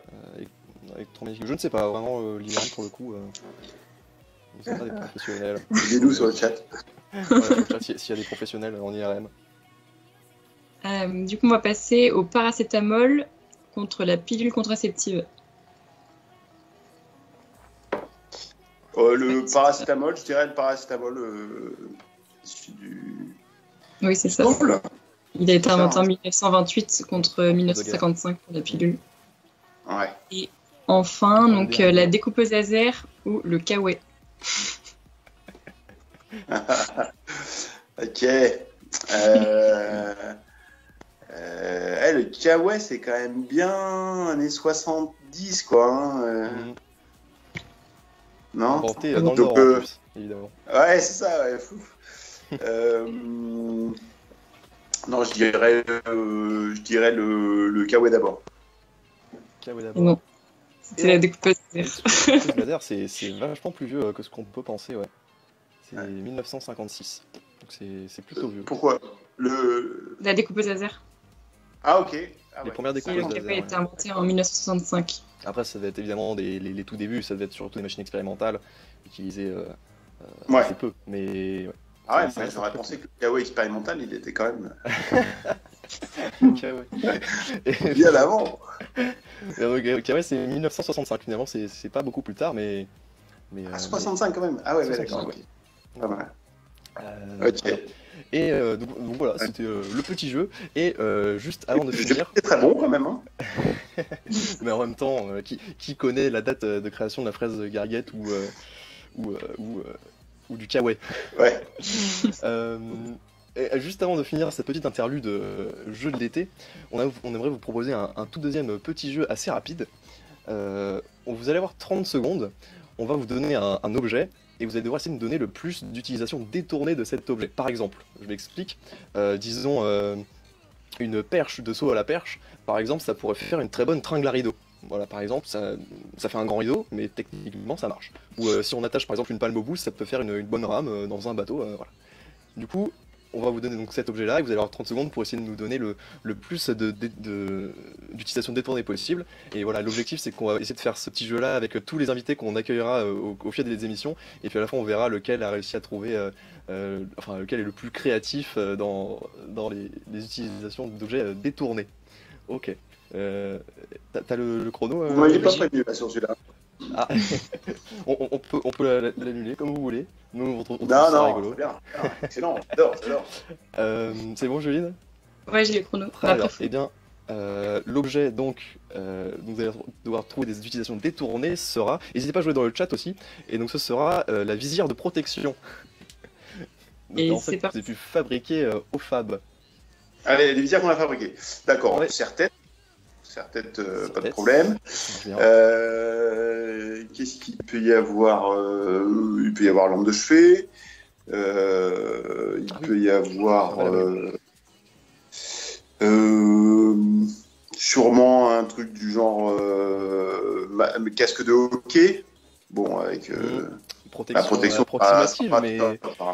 électromagnétiques. Je ne sais pas, vraiment, l'IRM pour le coup. Ils sont pas des professionnels. Dis-nous sur le chat. Ouais, sur le chat, s'il y a des professionnels en IRM. Du coup, on va passer au paracétamol contre la pilule contraceptive. Le paracétamol, je dirais le paracétamol issu du. Oui, c'est ça. Temple. Il a été inventé en 1928 contre 1955 pour la pilule. Ouais. Et enfin, donc la découpeuse laser ou le kawaii. Ok. Le kawaii, c'est quand même bien années 70, quoi. Hein, Non. Inventé dans le Donc, Nord, en plus, évidemment. Ouais, c'est ça, ouais. Fou. Non, je dirais le kawaii d'abord. Kawaii Et d'abord. non, c'était la découpeuse laser. Le laser, c'est vachement plus vieux que ce qu'on peut penser, ouais. C'est 1956. Donc c'est plutôt vieux. Pourquoi La découpeuse laser. Ah, ok. Ah, Les ouais. premières Et le découpeuse kawaii laser. a été Ouais. inventé en 1965. Après, ça devait être évidemment les tout débuts, ça devait être surtout des machines expérimentales utilisées Ouais. assez peu. Mais ouais. Ah ouais, Ça mais reste j'aurais un peu pensé que le kawaii expérimental, il était quand même Et bien avant. ouais, c'est 1965 finalement, c'est pas beaucoup plus tard, mais. À 65 quand même. Ah ouais, 65, d'accord. ouais. Ok. Pas mal. Ok. Voilà. Et donc voilà, c'était le petit jeu. Et juste avant de finir, C'est très bon quand même. Hein. mais en même temps, qui connaît la date de création de la fraise Garriguette ou du kawaii? Ouais. Et juste avant de finir cette petite interlude jeu de l'été, on aimerait vous proposer un tout deuxième petit jeu assez rapide. Vous allez avoir 30 secondes, on va vous donner un objet, et vous allez devoir essayer de nous donner le plus d'utilisation détournée de cet objet. Par exemple, je m'explique, disons une perche de saut à la perche, par exemple, ça pourrait faire une très bonne tringle à rideau. Voilà, par exemple, ça fait un grand rideau, mais techniquement ça marche. Ou si on attache par exemple une palme au bout, ça peut faire une bonne rame dans un bateau. Voilà. Du coup, on va vous donner donc cet objet-là et vous allez avoir 30 secondes pour essayer de nous donner le plus d'utilisation détournée possible. Et voilà, l'objectif c'est qu'on va essayer de faire ce petit jeu-là avec tous les invités qu'on accueillera au fil des émissions. Et puis à la fin on verra lequel a réussi à trouver, enfin lequel est le plus créatif dans les utilisations d'objets détournés. Ok. T'as le chrono Vous m'aviez pas prévenu là sur celui-là. Ah. on peut l'annuler comme vous voulez. Nous, on trouve Non, ça non, rigolo. c'est bien. Excellent, j'adore. C'est bon, Juline? Ouais, j'ai les chronos. Très bien. Eh bien, l'objet, donc, vous allez devoir trouver des utilisations détournées sera. N'hésitez pas à jouer dans le chat aussi. Et donc, ce sera la visière de protection. Donc, Et en c'est fait, parti. vous avez pu fabriquer au Fab. Allez, les visières qu'on a fabriquées. D'accord, Ouais. certaines, pas de Serre-tête. problème. Bien. Qu'est-ce qu'il peut y avoir Il peut y avoir lampe de chevet. Il peut y avoir sûrement un truc du genre casque de hockey. Bon, avec la protection approximative, pas- mais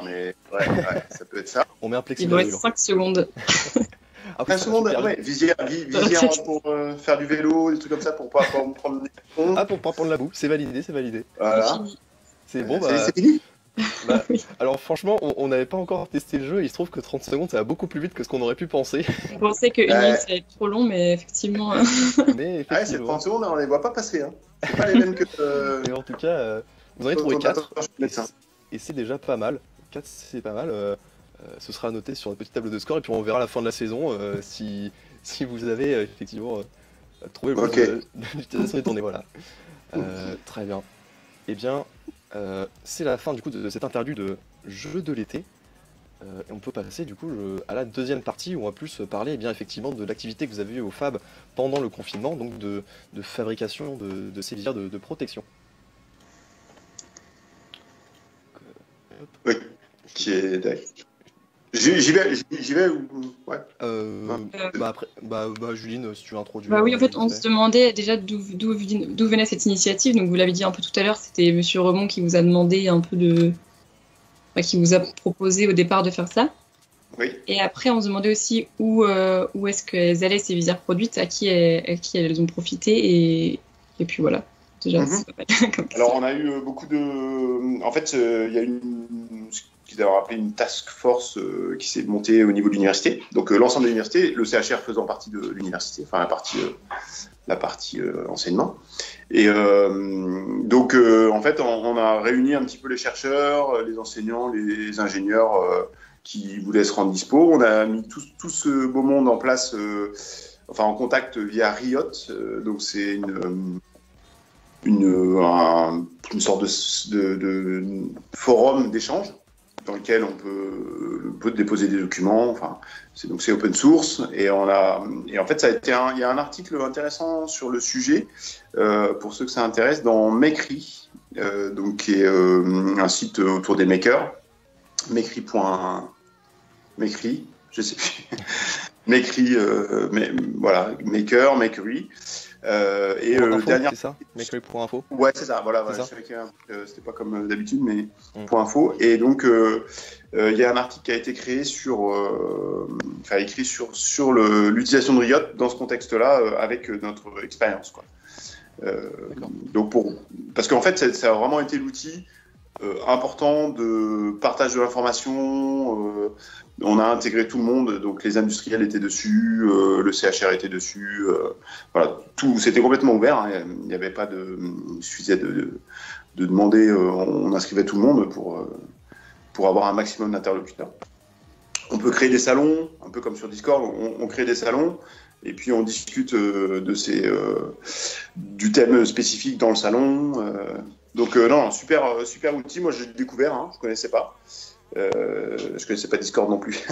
mais ouais, ça peut être ça. on met un Il plexiglas. nous reste 5 secondes. Ah, oui, 5 ça va secondes, super ouais, vite. visière pour faire du vélo, des trucs comme ça, pour pas me prendre des ponts. Ah, pour pas prendre la boue, c'est validé, c'est validé. Voilà. C'est fini. C'est bon, C'est fini. bah, Oui. alors franchement, on n'avait pas encore testé le jeu et il se trouve que 30 secondes ça va beaucoup plus vite que ce qu'on aurait pu penser. On pensait qu'une minute, ça allait être trop long, mais effectivement. Mais Ah ouais, c'est effectivement, 30 secondes, on les voit pas passer. Hein. C'est pas les mêmes que. mais en tout cas, vous en avez trouvé 4 je suis médecin. et c'est déjà pas mal. 4 c'est pas mal. Ce sera noté sur une petite table de score et puis on verra à la fin de la saison si vous avez effectivement trouvé le Ok. plus d'utilisation détournée. Voilà. Très bien. Eh bien, c'est la fin du coup de cette interview de jeu de l'été. Et on peut passer du coup à la deuxième partie où on va plus parler eh bien effectivement de l'activité que vous avez eue au Fab pendant le confinement, donc de fabrication de ces visières de protection. Oui, qui est. J'y vais ou. Ouais. Après, Juline, si tu veux introduire. Bah oui, en fait, on vite se demandait déjà d'où venait cette initiative. Donc, vous l'avez dit un peu tout à l'heure, c'était Monsieur Remond qui vous a demandé un peu qui vous a proposé au départ de faire ça. Oui. Et après, on se demandait aussi où est-ce qu'elles allaient, ces visières produites, à qui elles ont profité. Et puis voilà. Déjà, c'est pas mal comme question. Alors, on a eu beaucoup de. En fait, il y a ce qu'ils avaient appelé une task force qui s'est montée au niveau de l'université. Donc, l'ensemble de l'université, le CHR faisant partie de l'université, enfin la partie enseignement. Et donc, en fait, on a réuni un petit peu les chercheurs, les enseignants, les ingénieurs qui voulaient se rendre dispo. On a mis tout ce beau monde en place, en contact via Riot. Donc, c'est une sorte de forum d'échange dans lequel on peut déposer des documents. Enfin, c'est open source et en fait il y a un article intéressant sur le sujet pour ceux que ça intéresse dans Makeri, donc qui est un site autour des makers. Makeri, je sais plus. Makeri, mais voilà, maker, Makeri. Et dernière. C'est ça, Makeri.info. Ouais, c'est ça. Voilà, C'est ça. c'était pas comme d'habitude, mais pour Mm. info. Et donc, il y a un article qui a été créé écrit sur l'utilisation de Riot dans ce contexte-là, avec notre expérience, quoi. Donc parce qu'en fait, ça a vraiment été l'outil important de partage de l'information. On a intégré tout le monde, donc les industriels étaient dessus, le CHR était dessus, voilà, tout, c'était complètement ouvert. Hein, il n'y avait pas il suffisait de demander, on inscrivait tout le monde pour avoir un maximum d'interlocuteurs. On peut créer des salons, un peu comme sur Discord, on crée des salons. Et puis on discute du thème spécifique dans le salon. Donc non, super outil. Moi, j'ai découvert, hein, je connaissais pas. Je connaissais pas Discord non plus.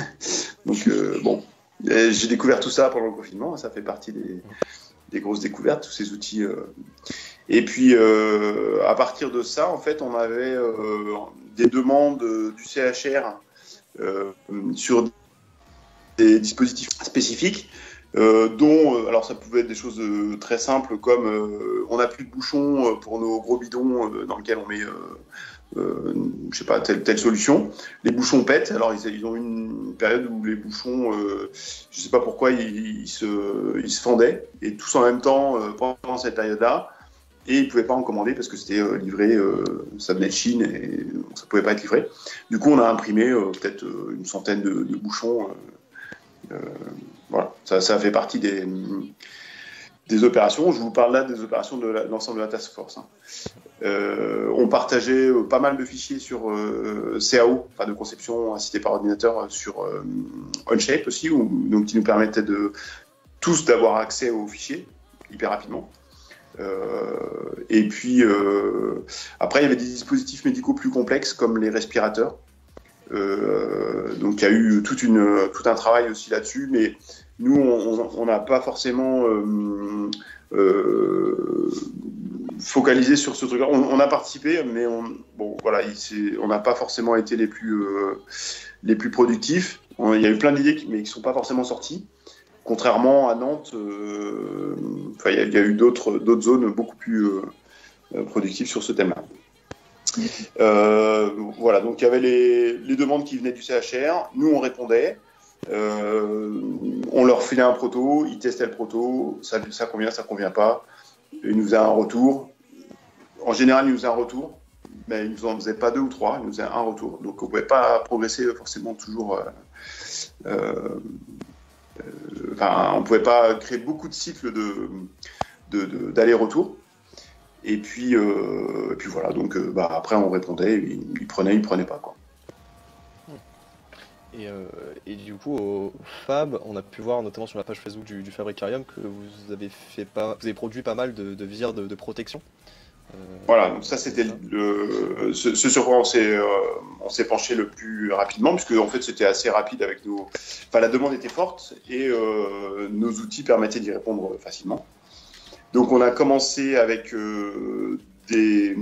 Donc bon, j'ai découvert tout ça pendant le confinement. Ça fait partie des grosses découvertes, tous ces outils. Et puis à partir de ça, en fait, on avait des demandes du CHR sur des dispositifs spécifiques. Alors ça pouvait être des choses très simples comme on n'a plus de bouchons pour nos gros bidons dans lesquels on met je sais pas, telle solution. Les bouchons pètent. Alors ils ont eu une période où les bouchons, je sais pas pourquoi, ils se fendaient, et tous en même temps pendant cette période-là, et ils pouvaient pas en commander parce que c'était livré, ça venait de Chine et ça pouvait pas être livré. Du coup, on a imprimé peut-être une centaine de bouchons. Voilà, ça fait partie des opérations. Je vous parle là des opérations de l'ensemble de la task force. On partageait pas mal de fichiers sur CAO, enfin de conception assistée par ordinateur, sur Onshape aussi, donc qui nous permettait tous d'avoir accès aux fichiers hyper rapidement. Et puis après, il y avait des dispositifs médicaux plus complexes comme les respirateurs. Donc il y a eu tout un travail aussi là-dessus, mais nous on n'a pas forcément focalisé sur ce truc-là. On a participé, mais on n'a pas forcément été les plus productifs. Il y a eu plein d'idées mais qui ne sont pas forcément sorties. Contrairement à Nantes, il y a eu d'autres zones beaucoup plus productives sur ce thème-là. Voilà, donc il y avait les demandes qui venaient du CHR, nous on répondait, on leur filait un proto, ils testaient le proto, ça convient, ça convient pas, ils nous faisaient un retour. En général, ils nous faisaient un retour, mais ils nous en faisaient pas 2 ou 3, ils nous faisaient un retour. Donc on pouvait pas progresser forcément toujours. On pouvait pas créer beaucoup de cycles d'aller-retour. Et puis voilà, donc après on répondait, ils prenaient pas, quoi. Et du coup, au Fab, on a pu voir notamment sur la page Facebook du Fabricarium que vous avez produit pas mal de visières de protection. Voilà, donc ça c'était ce sur quoi on s'est penché le plus rapidement, puisque en fait c'était assez rapide avec la demande était forte et nos outils permettaient d'y répondre facilement. Donc on a commencé avec des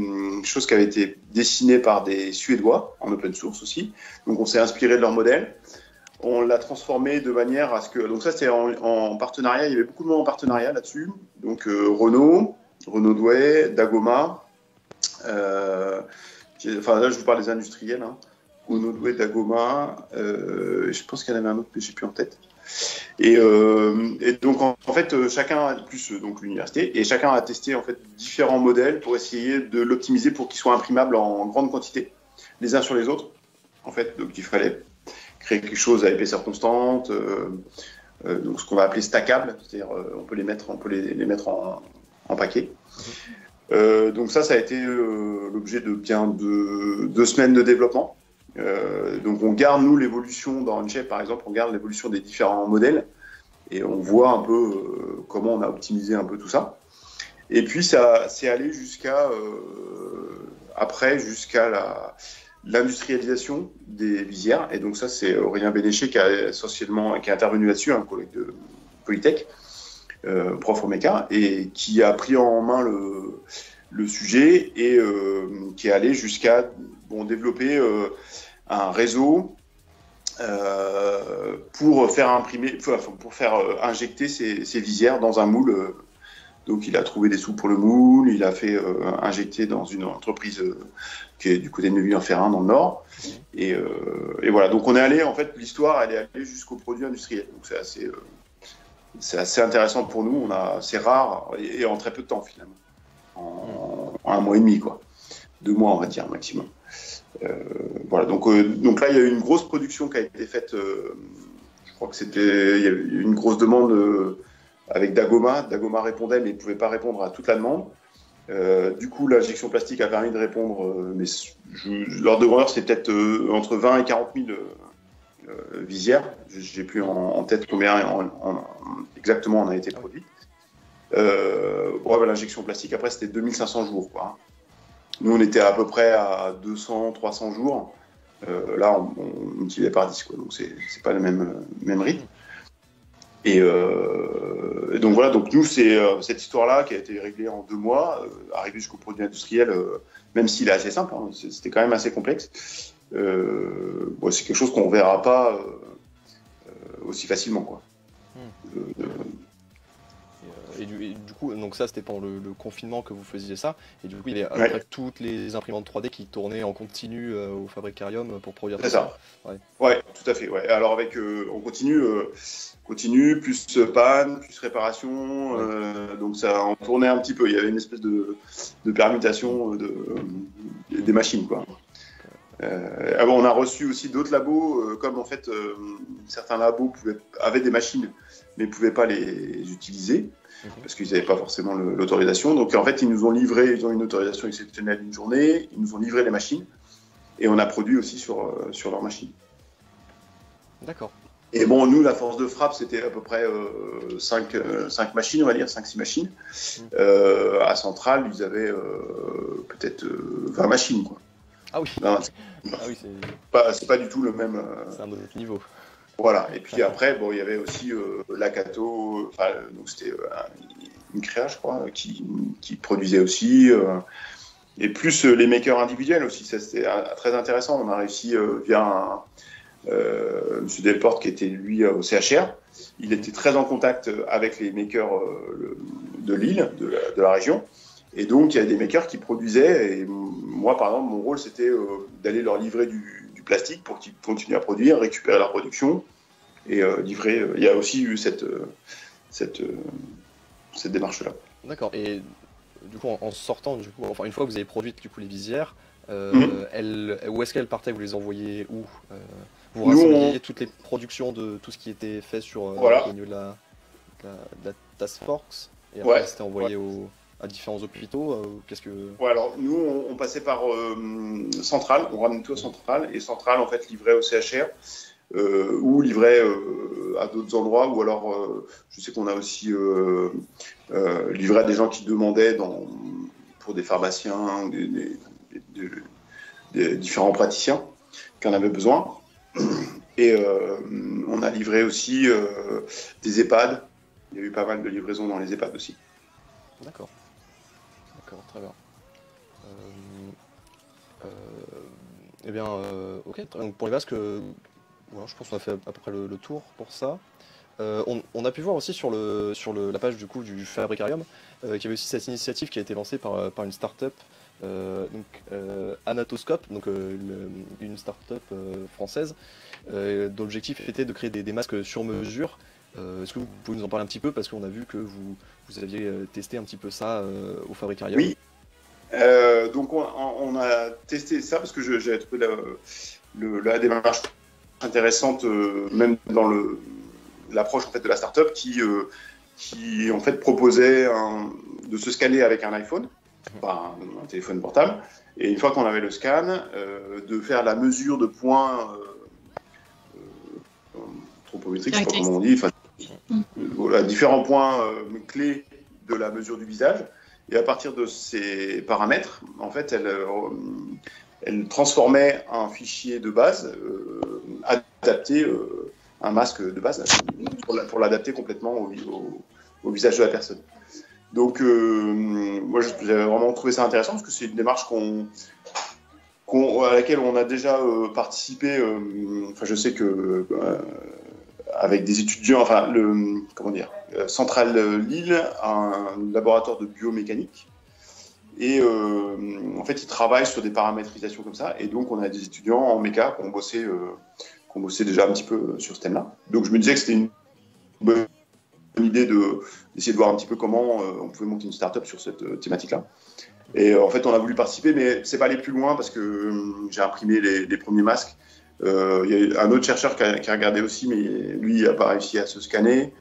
choses qui avaient été dessinées par des Suédois en open source aussi. Donc on s'est inspiré de leur modèle. On l'a transformé de manière à ce que... Donc ça c'était en partenariat, il y avait beaucoup de monde en partenariat là-dessus. Donc Renault Douai, Dagoma, là je vous parle des industriels, Renault Douai, Dagoma, je pense qu'il y en avait un autre mais je n'ai plus en tête. Et donc en fait chacun, plus donc l'université, et chacun a testé en fait différents modèles pour essayer de l'optimiser pour qu'il soit imprimable en grande quantité, les uns sur les autres. En fait, donc il fallait créer quelque chose à épaisseur constante, donc ce qu'on va appeler stackable, c'est-à-dire on peut les mettre en paquet. Donc ça a été l'objet de bien 2 semaines de développement. Donc on garde nous l'évolution dans Onshape par exemple, on garde l'évolution des différents modèles et on voit un peu comment on a optimisé un peu tout ça. Et puis ça c'est allé jusqu'à l'industrialisation des visières, et donc ça c'est Aurélien Bénéché qui est intervenu là-dessus, un collègue de Polytech, prof au méca, et qui a pris en main le sujet et qui est allé jusqu'à développer un réseau pour faire injecter ces visières dans un moule. Donc il a trouvé des sous pour le moule, il a fait injecter dans une entreprise qui est du côté de Neuville-en-Ferrain dans le Nord. Et voilà, donc on est allé, en fait, l'histoire elle est allée jusqu'au produit industriel. Donc c'est assez intéressant pour nous, c'est rare et en très peu de temps finalement. En 1 mois et demi, quoi. 2 mois, on va dire, maximum. Voilà, donc là, il y a eu une grosse production qui a été faite. Je crois il y a eu une grosse demande avec Dagoma. Dagoma répondait, mais il ne pouvait pas répondre à toute la demande. Du coup, l'injection plastique a permis de répondre, mais l'ordre de grandeur, c'est peut-être entre 20 et 40 000 visières. Je n'ai plus en tête combien exactement on a été produit. L'injection plastique, après, c'était 2500 jours, quoi. Nous, on était à peu près à 200-300 jours. Là, on multipliait par 10, quoi. Donc, c'est pas le même rythme. Et donc, voilà. Donc, nous, c'est cette histoire-là qui a été réglée en 2 mois, arrivée jusqu'au produit industriel, même s'il est assez simple, c'était quand même assez complexe. C'est quelque chose qu'on ne verra pas aussi facilement, quoi. Et du coup, donc ça c'était pendant le confinement que vous faisiez ça, et du coup il y avait après toutes les imprimantes 3D qui tournaient en continu au Fabricarium pour produire tout ça. Ouais, tout à fait. Ouais. Alors avec on continue plus panne, plus réparation, donc ça en tournait un petit peu. Il y avait une espèce de permutation des machines, quoi. On a reçu aussi d'autres labos, comme en fait certains labos avaient des machines mais ne pouvaient pas les utiliser parce qu'ils n'avaient pas forcément l'autorisation. Donc en fait ils nous ont livré, ils ont une autorisation exceptionnelle d'une journée, ils nous ont livré les machines et on a produit aussi sur leurs machines. D'accord. Et bon, nous, la force de frappe, c'était à peu près 5 machines, on va dire, 5-6 machines. À Centrale, ils avaient peut-être 20 machines, quoi. Ah oui. C'est pas du tout le même. C'est un autre niveau. Voilà. Et puis après, bon, il y avait aussi Lakato, donc c'était une créa, je crois, qui produisait aussi. Et plus les makers individuels aussi, ça c'était très intéressant. On a réussi via Monsieur Delporte qui était lui au CHR. Il était très en contact avec les makers de Lille, de la région. Et donc, il y a des makers qui produisaient. Et moi, par exemple, mon rôle, c'était d'aller leur livrer du plastique pour qu'ils continuent à produire, récupérer leur production et livrer. Il y a aussi eu cette démarche-là. D'accord. Et du coup, en sortant, enfin, une fois que vous avez produit les visières, où est-ce qu'elles partaient? Vous les envoyez où? Vous rassembliez toutes les productions de tout ce qui était fait sur au niveau de la task force, et après c'était envoyé à différents hôpitaux. Alors nous on passait par Centrale, on ramenait tout à Centrale, et Centrale en fait livrait au CHR ou livrait à d'autres endroits, ou alors je sais qu'on a aussi livré à des gens qui demandaient pour des pharmaciens, des différents praticiens qui en avaient besoin. Et on a livré aussi des EHPAD. Il y a eu pas mal de livraisons dans les EHPAD aussi. D'accord, très bien. Eh bien, ok. Donc pour les masques, je pense qu'on a fait à peu près le tour pour ça. On a pu voir aussi sur la page du Fabricarium qu'il y avait aussi cette initiative qui a été lancée par une start-up. Anatoscope, donc une start-up française, dont l'objectif était de créer des masques sur mesure. Est-ce que vous pouvez nous en parler un petit peu, parce qu'on a vu que vous aviez testé un petit peu ça au Fabricarium? Oui, donc on a testé ça parce que j'ai trouvé la démarche intéressante, même dans l'approche en fait de la start-up qui en fait proposait de se scanner avec un iPhone, un téléphone portable, et une fois qu'on avait le scan, de faire la mesure de points anthropométriques, je ne sais pas comment on dit, voilà, différents points clés de la mesure du visage, et à partir de ces paramètres, en fait, elle transformait un fichier de base adapté, un masque de base, pour l'adapter complètement au visage de la personne. Donc, moi, j'avais vraiment trouvé ça intéressant, parce que c'est une démarche à laquelle on a déjà participé. Je sais que avec des étudiants, Centrale Lille a un laboratoire de biomécanique, et en fait, ils travaillent sur des paramétrisations comme ça, et donc on a des étudiants en méca qui ont bossé déjà un petit peu sur ce thème-là. Donc, je me disais que c'était une bonne idée d'essayer de voir un petit peu comment on pouvait monter une start-up sur cette thématique-là. Et en fait, on a voulu participer, mais c'est pas aller plus loin, parce que j'ai imprimé les premiers masques. Il y a un autre chercheur qui a regardé aussi, mais lui, il n'a pas réussi à se scanner.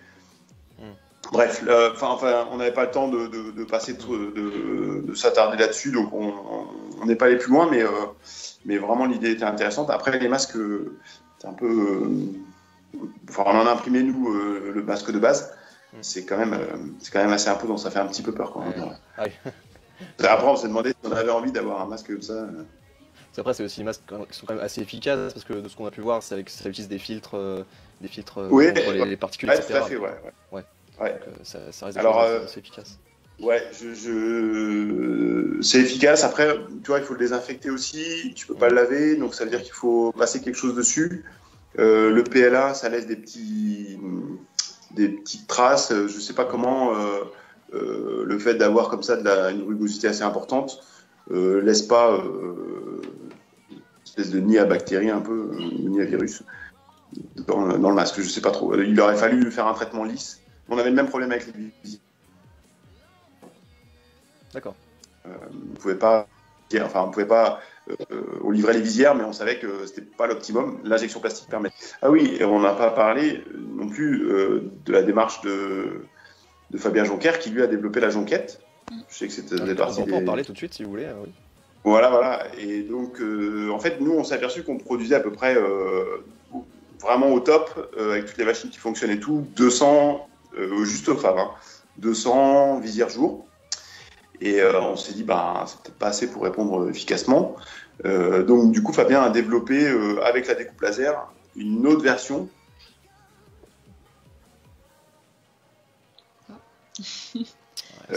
Bref, on n'avait pas le temps de passer de s'attarder là-dessus, donc on n'est pas allé plus loin, mais vraiment l'idée était intéressante. Après, les masques, c'est un peu... on en a imprimé, nous, le masque de base. C'est quand même assez imposant, ça fait un petit peu peur quand même. Après, on s'est demandé si on avait envie d'avoir un masque comme ça. Après, c'est aussi des masques qui sont quand même assez efficaces, parce que de ce qu'on a pu voir, ça utilise des filtres oui, contre les particules, etc. Tout à fait, ouais. Donc, ça reste assez efficace. Ouais, c'est efficace. Après, tu vois, il faut le désinfecter aussi. Tu peux pas le laver, donc ça veut dire qu'il faut passer quelque chose dessus. Le PLA, ça laisse des petites traces. Je sais pas comment. le fait d'avoir comme ça une rugosité assez importante laisse pas une espèce de nid à bactéries un peu, nid à virus dans le masque. Je sais pas trop. Il aurait fallu faire un traitement lisse. On avait le même problème avec les visières. D'accord. On pouvait pas on livrait les visières, mais on savait que c'était pas l'optimum. L'injection plastique permet. Ah oui, et on n'a pas parlé non plus de la démarche de Fabien Jonquer, qui lui a développé la jonquette. Je sais que c'était On peut en parler tout de suite si vous voulez. Oui. Voilà. Et donc, en fait, nous, on s'est aperçu qu'on produisait à peu près, vraiment au top, avec toutes les machines qui fonctionnaient et tout, 200, juste au Fab, 200 visières jour. Et on s'est dit, c'est peut-être pas assez pour répondre efficacement. Donc, du coup, Fabien a développé, avec la découpe laser, une autre version. Vous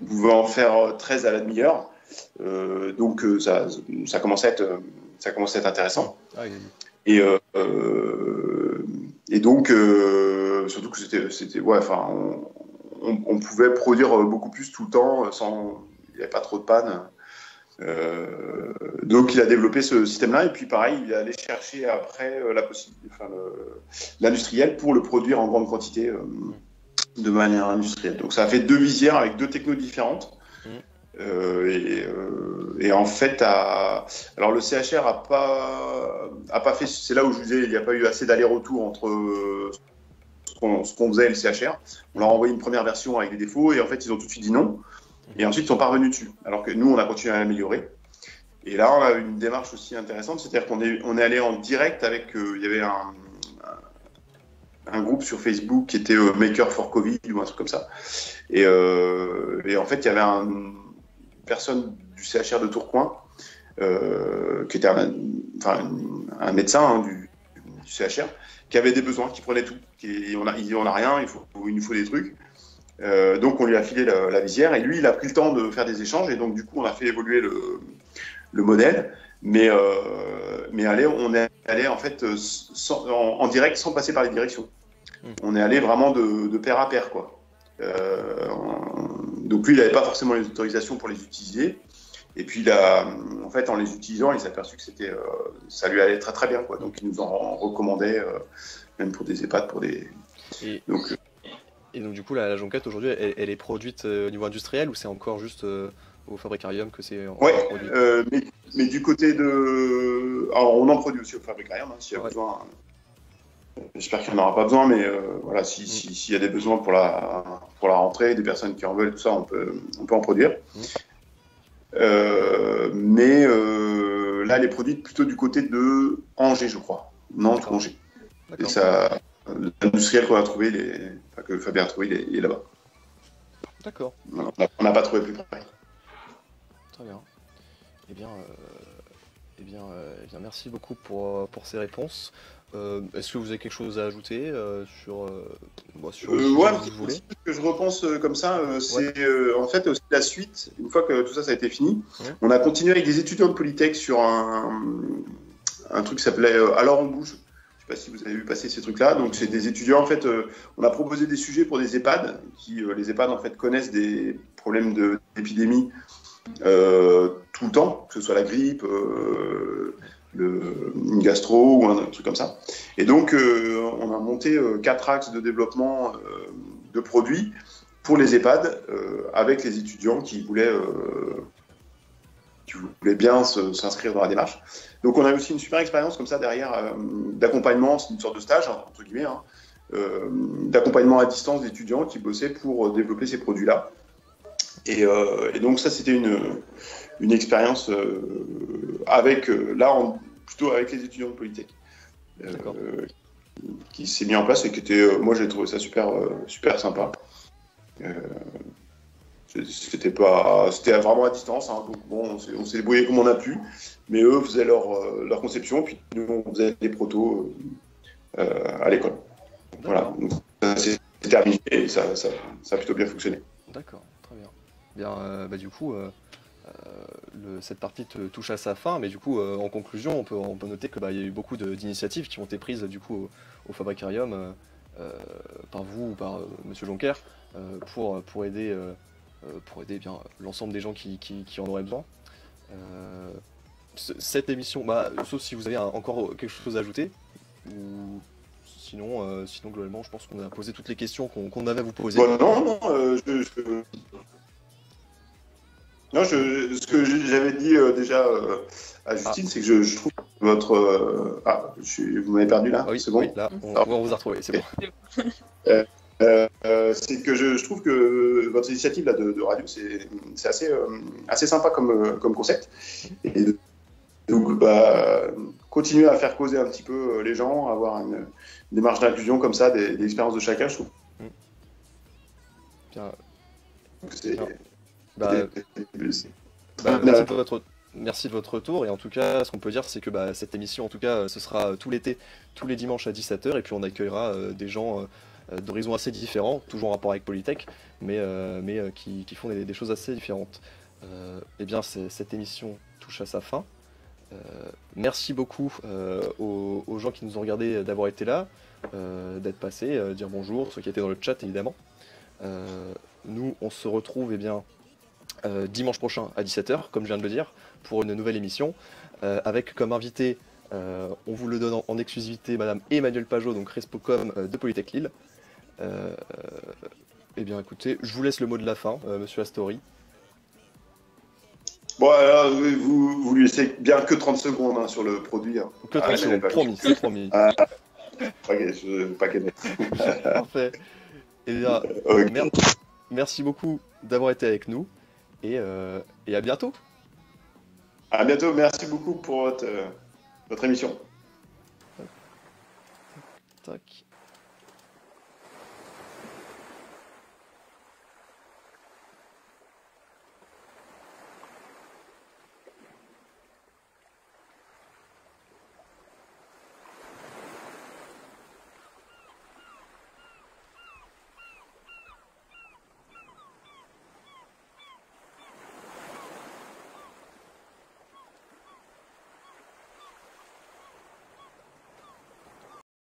pouvez en faire 13 à la demi-heure. Donc, ça commence à être intéressant. Ah, oui. Et donc, surtout que on pouvait produire beaucoup plus tout le temps, il n'y avait pas trop de panne. Donc il a développé ce système-là, et puis pareil, il est allé chercher après l'industriel pour le produire en grande quantité de manière industrielle. Donc ça a fait 2 visières avec 2 technos différentes. Et en fait, alors le CHR a pas fait, c'est là où je vous disais, il n'y a pas eu assez d'aller-retour entre ce qu'on faisait et le CHR. On leur a envoyé une première version avec des défauts, et en fait ils ont tout de suite dit non, et ensuite ils sont pas revenus dessus, alors que nous on a continué à l'améliorer. Et là on a eu une démarche aussi intéressante, c'est-à-dire qu'on est allé en direct avec, il y avait un groupe sur Facebook qui était Maker for Covid ou un truc comme ça, et en fait il y avait une personne du CHR de Tourcoing qui était un médecin du CHR, qui avait des besoins, qui prenait tout. Il dit on a rien, il nous faut des trucs. Donc on lui a filé la visière, et lui il a pris le temps de faire des échanges, et donc du coup on a fait évoluer le modèle, mais on est allé en fait en direct sans passer par les directions. On est allé vraiment de pair à pair, quoi. Donc lui il n'avait pas forcément les autorisations pour les utiliser, et puis en fait en les utilisant il s'est aperçu que ça lui allait très très bien, quoi. Donc il nous en recommandait, même pour des EHPAD, Et donc du coup la jonquette aujourd'hui elle est produite au niveau industriel, ou c'est encore juste au Fabricarium que c'est produit? Mais du côté alors on en produit aussi au Fabricarium, s'il y a besoin. J'espère qu'il n'y en aura pas besoin, mais voilà, s'il y a des besoins pour la rentrée, des personnes qui en veulent, tout ça, on peut en produire. Mais là, elle est produite plutôt du côté de Angers, je crois. Nantes ou Angers. Et ça, l'industriel qu'on a trouvé, que Fabien a trouvé, il est là-bas. D'accord. On n'a pas trouvé plus près. Très bien. Eh bien, merci beaucoup pour ces réponses. Est-ce que vous avez quelque chose à ajouter sur ce que vous voulez? Ce que je repense comme ça, c'est en fait aussi la suite. Une fois que tout ça a été fini, on a continué avec des étudiants de Polytech sur un truc qui s'appelait Alors on bouge. Je ne sais pas si vous avez vu passer ces trucs-là. Donc c'est des étudiants, en fait, on a proposé des sujets pour des EHPAD, les EHPAD en fait connaissent des problèmes d'épidémie tout le temps, que ce soit la grippe, une gastro ou un truc comme ça. Et donc, on a monté 4 axes de développement de produits pour les EHPAD avec les étudiants qui voulaient bien s'inscrire dans la démarche. Donc, on a aussi une super expérience comme ça derrière d'accompagnement, c'est une sorte de stage, entre guillemets, d'accompagnement à distance d'étudiants qui bossaient pour développer ces produits-là. Et donc, ça, c'était une expérience plutôt avec les étudiants de Polytech, qui s'est mis en place et qui était, moi j'ai trouvé ça super sympa. C'était vraiment à distance, donc bon, on s'est débrouillé comme on a pu, mais eux faisaient leur conception, puis nous on faisait les protos à l'école. Voilà, donc ça s'est terminé et ça a plutôt bien fonctionné. D'accord, très bien. Bien, du coup, cette partie touche à sa fin, mais du coup, en conclusion, on peut noter que y a eu beaucoup d'initiatives qui ont été prises du coup au Fabricarium par vous ou par Monsieur Jonker pour aider bien l'ensemble des gens qui en auraient besoin. Cette émission, sauf si vous avez encore quelque chose à ajouter, ou sinon globalement je pense qu'on a posé toutes les questions qu'on avait à vous poser. Bon, non, ce que j'avais dit déjà à Justine, c'est que je trouve que votre... vous m'avez perdu là, oui, c'est bon. Oui, là, on vous a retrouvé, c'est bon. C'est que je trouve que votre initiative là, de radio, c'est assez sympa comme concept. Et donc, continuer à faire causer un petit peu les gens, avoir une démarche d'inclusion comme ça, des expériences de chacun, je trouve. Bien. C'est... Merci de votre retour, et en tout cas ce qu'on peut dire c'est que cette émission en tout cas ce sera tout l'été, tous les dimanches à 17h, et puis on accueillera des gens d'horizons assez différents, toujours en rapport avec Polytech, mais qui font des choses assez différentes. Et bien cette émission touche à sa fin. Merci beaucoup aux gens qui nous ont regardés d'avoir été là, d'être passés, dire bonjour, ceux qui étaient dans le chat évidemment. Nous on se retrouve dimanche prochain à 17h, comme je viens de le dire, pour une nouvelle émission, avec comme invité, on vous le donne en exclusivité, Madame Emmanuelle Pajot, donc Respocom de Polytech Lille. Eh bien écoutez, je vous laisse le mot de la fin, Monsieur Astori. Bon, alors, vous lui laissez bien que 30 secondes hein, sur le produit. Hein. Que 30 secondes, promis, c'est promis. Pas gagné. Parfait. Eh bien, merci beaucoup d'avoir été avec nous, et à bientôt. À bientôt, merci beaucoup pour votre émission. Tac.